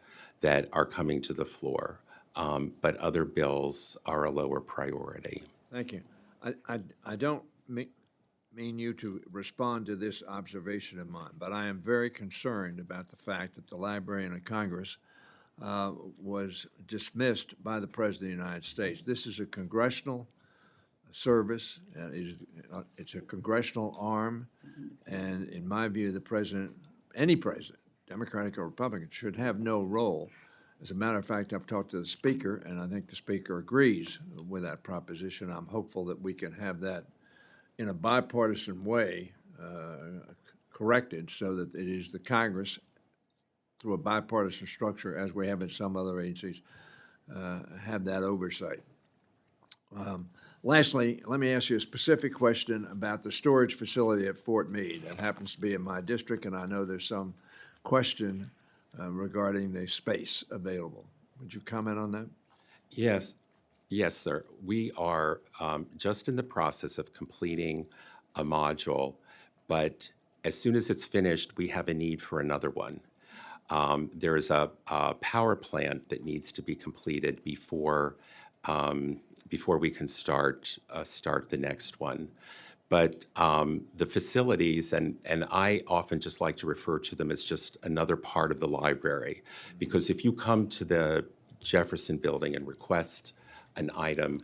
that are coming to the floor, but other bills are a lower priority. Thank you. I don't mean you to respond to this observation of mine, but I am very concerned about the fact that the Librarian of Congress was dismissed by the President of the United States. This is a congressional service. It's a congressional arm, and in my view, the president, any president, Democratic or Republican, should have no role. As a matter of fact, I've talked to the Speaker, and I think the Speaker agrees with that proposition. I'm hopeful that we can have that in a bipartisan way corrected so that it is the Congress, through a bipartisan structure, as we have in some other agencies, have that oversight. Lastly, let me ask you a specific question about the storage facility at Fort Meade. That happens to be in my district, and I know there's some question regarding the space available. Would you comment on that? Yes, yes, sir. We are just in the process of completing a module, but as soon as it's finished, we have a need for another one. There is a power plant that needs to be completed before we can start the next one. But the facilities, and I often just like to refer to them as just another part of the library, because if you come to the Jefferson Building and request an item,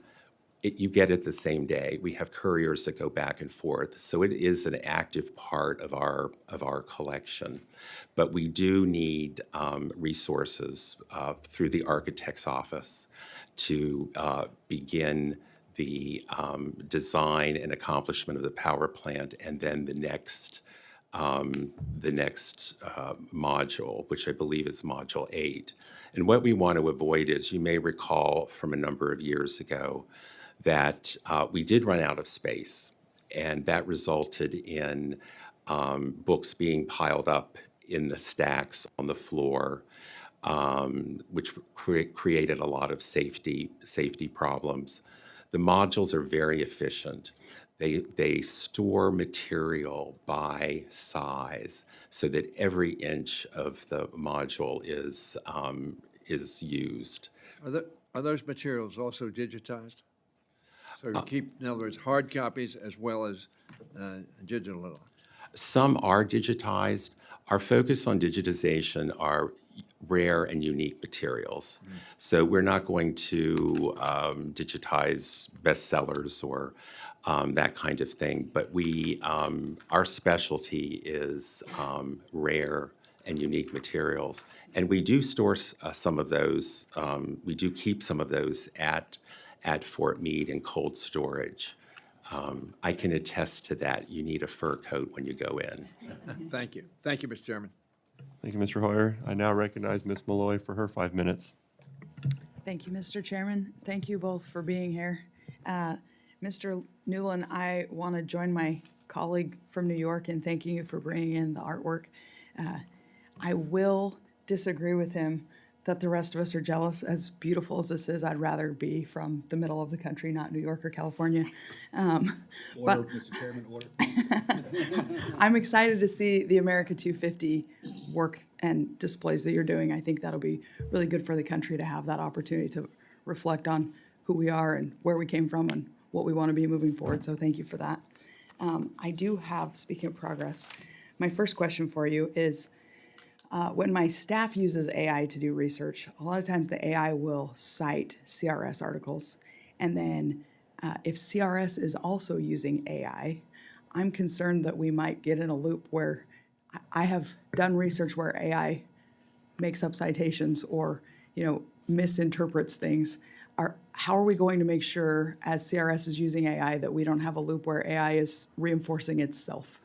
you get it the same day. We have couriers that go back and forth, so it is an active part of our collection. But we do need resources through the architect's office to begin the design and accomplishment of the power plant, and then the next module, which I believe is Module 8. And what we want to avoid is, you may recall from a number of years ago, that we did run out of space, and that resulted in books being piled up in the stacks on the floor, which created a lot of safety problems. The modules are very efficient. They store material by size so that every inch of the module is used. Are those materials also digitized? So you keep, in other words, hard copies as well as digital? Some are digitized. Our focus on digitization are rare and unique materials. So we're not going to digitize bestsellers or that kind of thing, but our specialty is rare and unique materials. And we do store some of those, we do keep some of those at Fort Meade in cold storage. I can attest to that. You need a fur coat when you go in. Thank you. Thank you, Mr. Chairman. Thank you, Mr. Hoyer. I now recognize Ms. Malloy for her 5 minutes. Thank you, Mr. Chairman. Thank you both for being here. Mr. Newland, I want to join my colleague from New York in thanking you for bringing in the artwork. I will disagree with him that the rest of us are jealous. As beautiful as this is, I'd rather be from the middle of the country, not New York or California. Order, Mr. Chairman, order. I'm excited to see the America 250 work and displays that you're doing. I think that'll be really good for the country to have that opportunity to reflect on who we are and where we came from and what we want to be moving forward. So thank you for that. I do have, speaking of progress, my first question for you is, when my staff uses AI to do research, a lot of times the AI will cite CRS articles. And then if CRS is also using AI, I'm concerned that we might get in a loop where I have done research where AI makes up citations or, misinterprets things. How are we going to make sure, as CRS is using AI, that we don't have a loop where AI is reinforcing itself?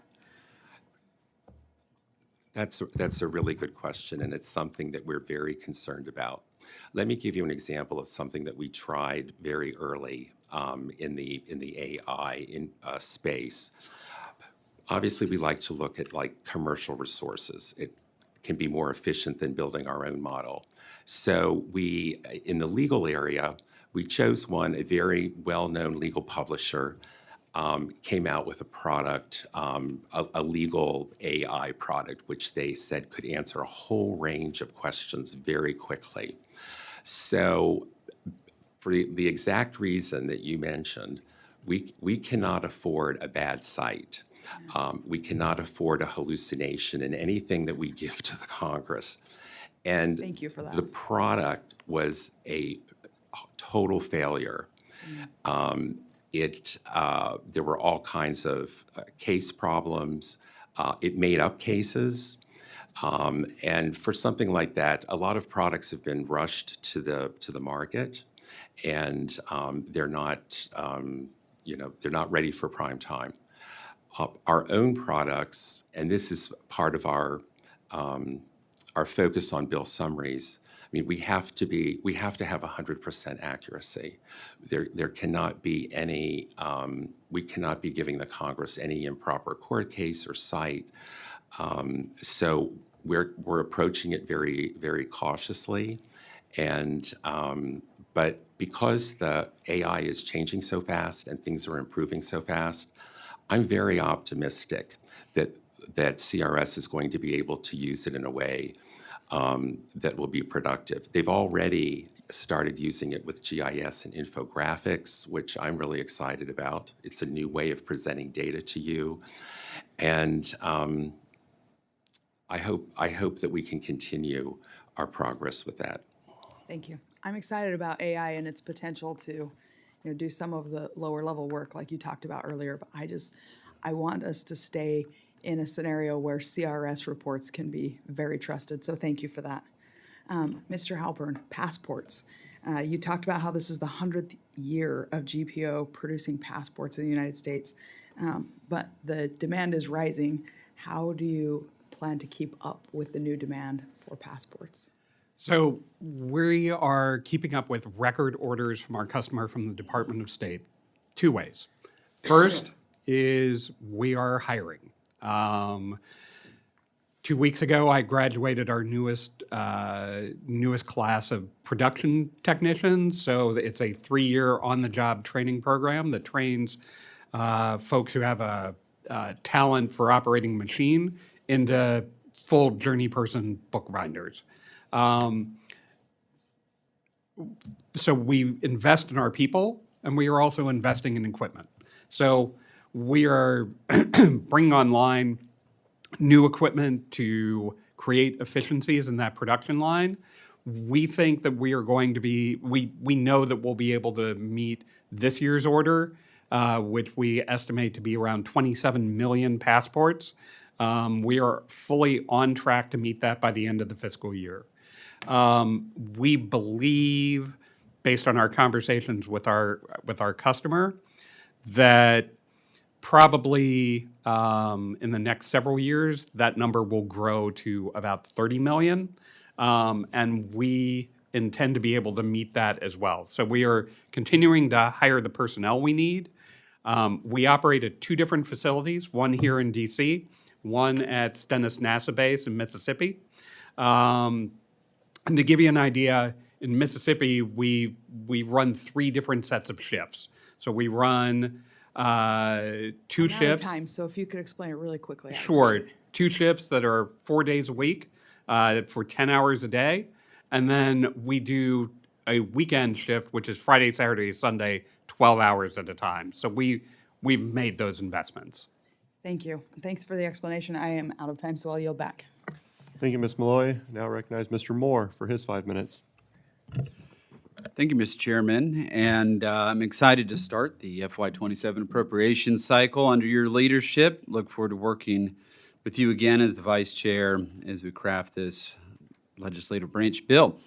That's a really good question, and it's something that we're very concerned about. Let me give you an example of something that we tried very early in the AI space. Obviously, we like to look at commercial resources. It can be more efficient than building our own model. So in the legal area, we chose a very well-known legal publisher. Came out with a product, a legal AI product, which they said could answer a whole range of questions very quickly. So for the exact reason that you mentioned, we cannot afford a bad site. We cannot afford a hallucination in anything that we give to the Congress. And Thank you for that. the product was a total failure. There were all kinds of case problems. It made up cases. And for something like that, a lot of products have been rushed to the market, and they're not ready for prime time. Our own products, and this is part of our focus on bill summaries. I mean, we have to have 100% accuracy. There cannot be any, we cannot be giving the Congress any improper court case or cite. So we're approaching it very, very cautiously, and but because the AI is changing so fast and things are improving so fast, I'm very optimistic that CRS is going to be able to use it in a way that will be productive. They've already started using it with GIS and infographics, which I'm really excited about. It's a new way of presenting data to you. And I hope that we can continue our progress with that. Thank you. I'm excited about AI and its potential to, do some of the lower level work like you talked about earlier. But I want us to stay in a scenario where CRS reports can be very trusted. So thank you for that. Mr. Halpern, passports. You talked about how this is the 100th year of GPO producing passports in the United States, but the demand is rising. How do you plan to keep up with the new demand for passports? So we are keeping up with record orders from our customer from the Department of State two ways. First is we are hiring. 2 weeks ago, I graduated our newest class of production technicians. So it's a 3-year on-the-job training program that trains folks who have a talent for operating a machine into full journey person bookbinders. So we invest in our people, and we are also investing in equipment. So we are bringing online new equipment to create efficiencies in that production line. We think that we are going to be, we know that we'll be able to meet this year's order, which we estimate to be around 27 million passports. We are fully on track to meet that by the end of the fiscal year. We believe, based on our conversations with our customer, that probably in the next several years, that number will grow to about 30 million. And we intend to be able to meet that as well. So we are continuing to hire the personnel we need. We operate at 2 different facilities, one here in DC, one at Stennis NASA Base in Mississippi. And to give you an idea, in Mississippi, we run 3 different sets of shifts. So we run 2 Out of shifts. time, so if you could explain it really quickly. I'd Sure. appreciate it. 2 shifts that are 4 days a week for 10 hours a day. And then we do a weekend shift, which is Friday, Saturday, Sunday, 12 hours at a time. So we've made those investments. Thank you. Thanks for the explanation. I am out of time, so I'll yield back. Thank you, Ms. Malloy. Now recognize Mr. Moore for his 5 minutes. Thank you, Mr. Chairman, and I'm excited to start the FY27 appropriations cycle under your leadership. Look forward to working with you again as the Vice Chair as we craft this legislative branch bill.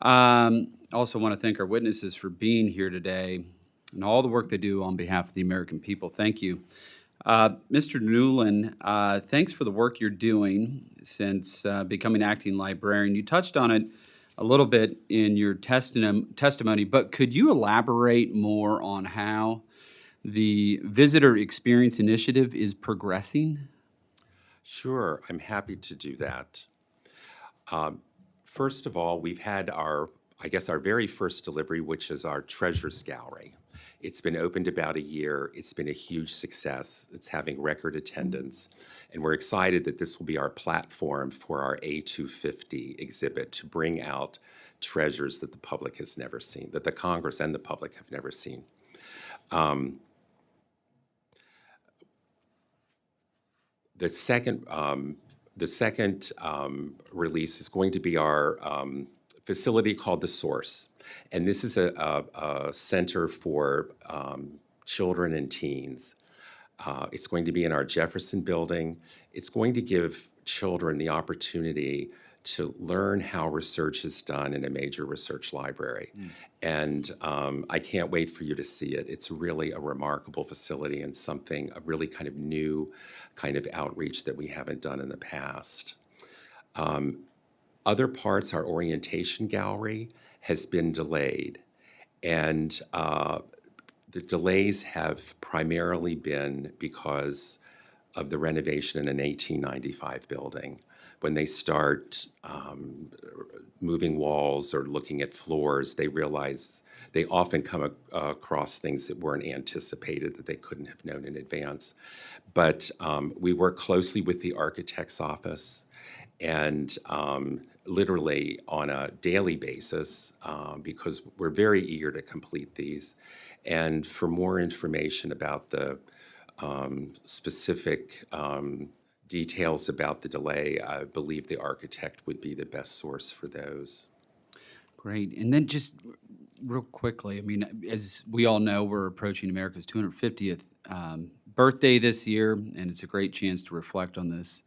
Also want to thank our witnesses for being here today and all the work they do on behalf of the American people. Thank you. Mr. Newland, thanks for the work you're doing since becoming acting librarian. You touched on it a little bit in your testimony, but could you elaborate more on how the Visitor Experience Initiative is progressing? Sure, I'm happy to do that. First of all, we've had our very first delivery, which is our Treasures Gallery. It's been opened about a year. It's been a huge success. It's having record attendance. And we're excited that this will be our platform for our A250 exhibit to bring out treasures that the public has never seen, that the Congress and the public have never seen. The second release is going to be our facility called The Source. And this is a center for children and teens. It's going to be in our Jefferson building. It's going to give children the opportunity to learn how research is done in a major research library. And I can't wait for you to see it. It's really a remarkable facility and a really kind of new kind of outreach that we haven't done in the past. Other parts, our orientation gallery has been delayed. And the delays have primarily been because of the renovation in an 1895 building. when they start moving walls or looking at floors, they realize they often come across things that weren't anticipated, that they couldn't have known in advance. But we work closely with the architect's office, and literally on a daily basis, because we're very eager to complete these. And for more information about the specific details about the delay, I believe the architect would be the best source for those. Great. And then just real quickly, I mean, as we all know, we're approaching America's 250th birthday this year, and it's a great chance to reflect on this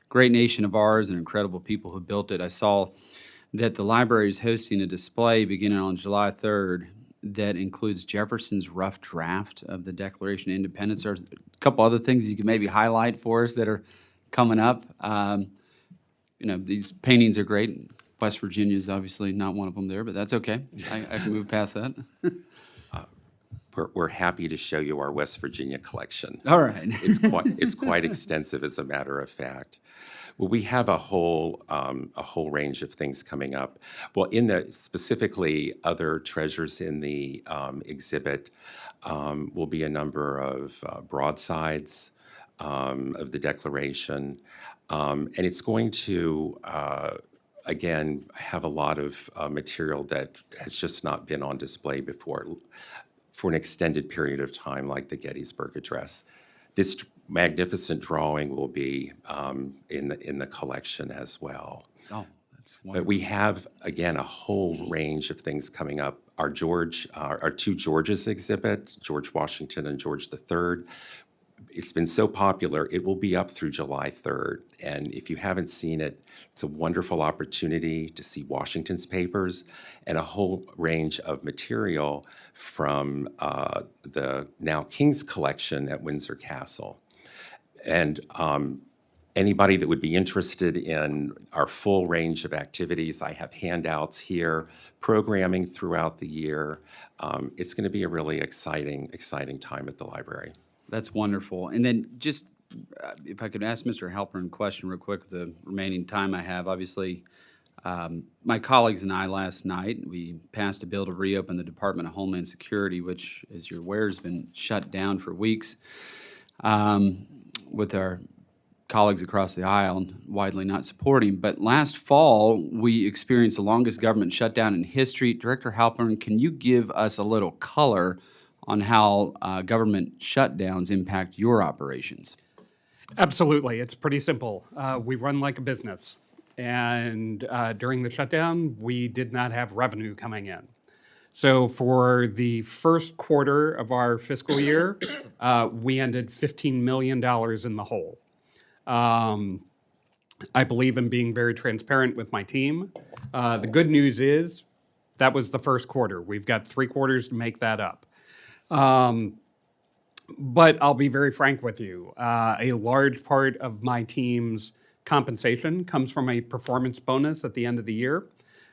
great nation of ours and incredible people who built it. I saw that the library is hosting a display beginning on July 3rd that includes Jefferson's rough draft of the Declaration of Independence. There's a couple other things you can maybe highlight for us that are coming up. These paintings are great. West Virginia is obviously not one of them there, but that's okay. I can move past that. We're happy to show you our West Virginia collection. All right. It's quite extensive, as a matter of fact. Well, we have a whole range of things coming up. Well, in the specifically other treasures in the exhibit will be a number of broadsides of the Declaration, and it's going to again have a lot of material that has just not been on display before for an extended period of time, like the Gettysburg Address. This magnificent drawing will be in the collection as well. Oh, that's But wonderful. we have, again, a whole range of things coming up. Our two Georges exhibits, George Washington and George III. It's been so popular, it will be up through July 3rd. And if you haven't seen it, it's a wonderful opportunity to see Washington's papers and a whole range of material from the now King's collection at Windsor Castle. And anybody that would be interested in our full range of activities, I have handouts here, programming throughout the year. It's going to be a really exciting time at the library. That's wonderful. And then just, if I could ask Mr. Halpern a question real quick, the remaining time I have. Obviously, my colleagues and I last night, we passed a bill to reopen the Department of Homeland Security, which, as you're aware, has been shut down for weeks, with our colleagues across the aisle widely not supporting. But last fall, we experienced the longest government shutdown in history. Director Halpern, can you give us a little color on how government shutdowns impact your operations? Absolutely. It's pretty simple. We run like a business. And during the shutdown, we did not have revenue coming in. So for the first quarter of our fiscal year, we ended $15 million in the hole. I believe in being very transparent with my team. The good news is that was the first quarter. We've got 3 quarters to make that up. But I'll be very frank with you. A large part of my team's compensation comes from a performance bonus at the end of the year.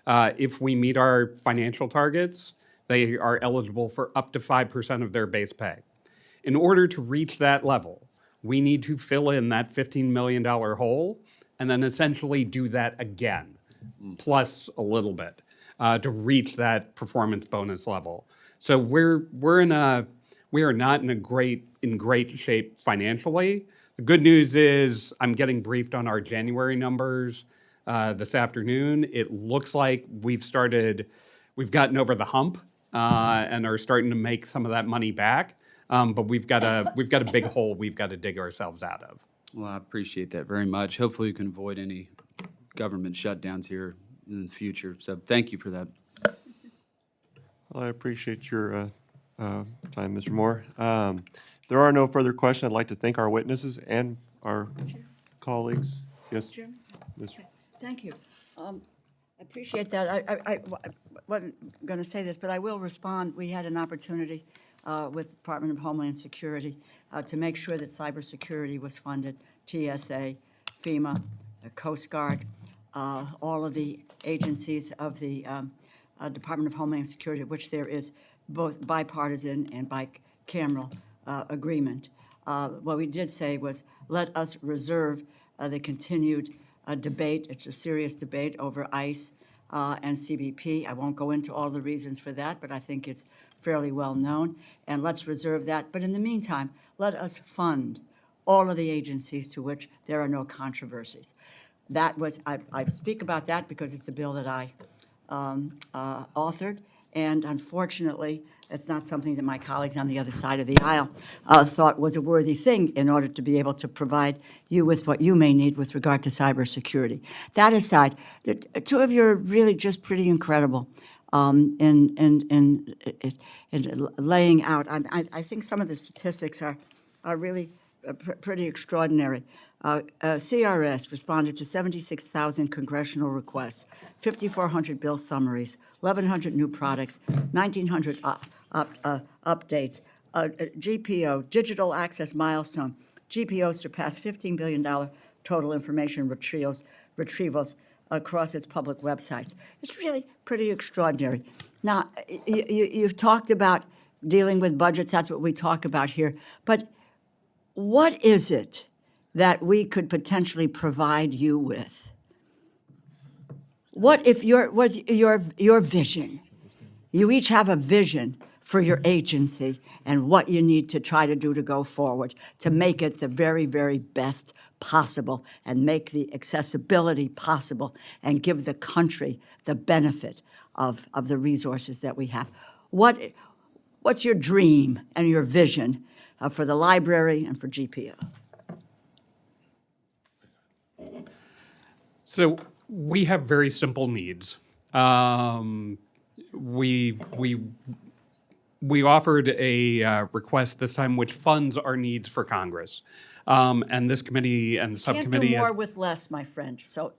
If we meet our financial targets, they are eligible for up to 5% of their base pay. In order to reach that level, we need to fill in that $15 million hole and then essentially do that again, plus a little bit, to reach that performance bonus level. So we are not in great shape financially. The good news is I'm getting briefed on our January numbers this afternoon. It looks like we've gotten over the hump and are starting to make some of that money back. But we've got a big hole we've got to dig ourselves out of. Well, I appreciate that very much. Hopefully, we can avoid any government shutdowns here in the future. So thank you for that. Well, I appreciate your time, Mr. Moore. If there are no further questions, I'd like to thank our witnesses and our colleagues. Yes, Jim? Ms. Thank you. I appreciate that. I wasn't going to say this, but I will respond. We had an opportunity with the Department of Homeland Security to make sure that cybersecurity was funded, TSA, FEMA, the Coast Guard, all of the agencies of the Department of Homeland Security, which there is both bipartisan and bicameral agreement. What we did say was, let us reserve the continued debate. It's a serious debate over ICE and CBP. I won't go into all the reasons for that, but I think it's fairly well known. And let's reserve that. But in the meantime, let us fund all of the agencies to which there are no controversies. That was, I speak about that because it's a bill that I authored, and unfortunately, it's not something that my colleagues on the other side of the aisle thought was a worthy thing in order to be able to provide you with what you may need with regard to cybersecurity. That aside, the two of you are really just pretty incredible in laying out. I think some of the statistics are really pretty extraordinary. CRS responded to 76,000 congressional requests, 5,400 bill summaries, 1,100 new products, 1,900 updates. GPO, Digital Access Milestone, GPO surpassed $15 billion total information retrievals across its public websites. It's really pretty extraordinary. Now, you've talked about dealing with budgets, that's what we talk about here, but what is it that we could potentially provide you with? What if your vision? You each have a vision for your agency and what you need to try to do to go forward to make it the very, very best possible and make the accessibility possible and give the country the benefit of the resources that we have. What's your dream and your vision for the library and for GPO? So we have very simple needs. We offered a request this time which funds our needs for Congress. And this committee and the Can't subcommittee. do more with less, my friend. So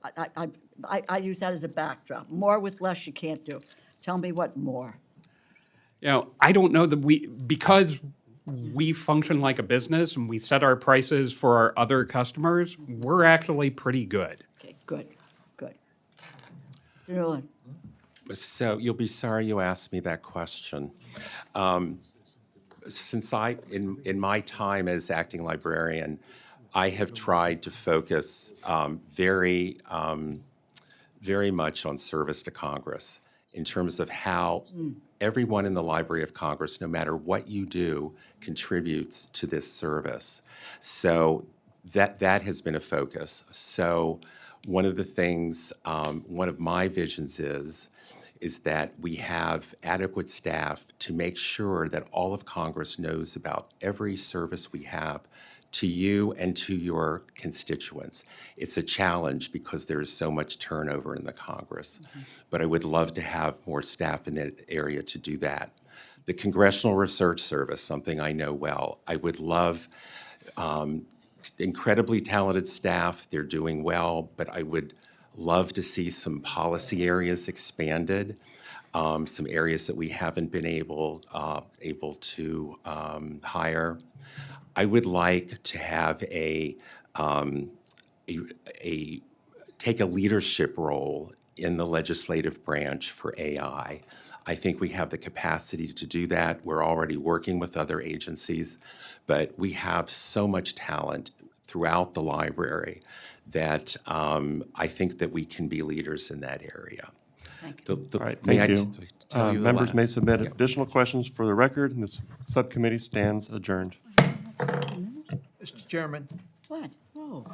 I use that as a backdrop. More with less you can't do. Tell me what more. You know, I don't know that because we function like a business and we set our prices for our other customers, we're actually pretty good. Okay, good. Mr. Newland. So you'll be sorry you asked me that question. Since in my time as acting librarian, I have tried to focus very much on service to Congress in terms of how everyone in the Library of Congress, no matter what you do, contributes to this service. So that has been a focus. So one of the things, one of my visions is that we have adequate staff to make sure that all of Congress knows about every service we have to you and to your constituents. It's a challenge because there is so much turnover in the Congress, but I would love to have more staff in that area to do that. The Congressional Research Service, something I know well, I would love incredibly talented staff. They're doing well, but I would love to see some policy areas expanded, some areas that we haven't been able to hire. I would like to have take a leadership role in the legislative branch for AI. I think we have the capacity to do that. We're already working with other agencies, but we have so much talent throughout the library that I think that we can be leaders in that area. Thank you. All right, May I thank you. tell you the Members la- may submit additional questions for the record, and this subcommittee stands adjourned. Mr. Chairman, What? Oh,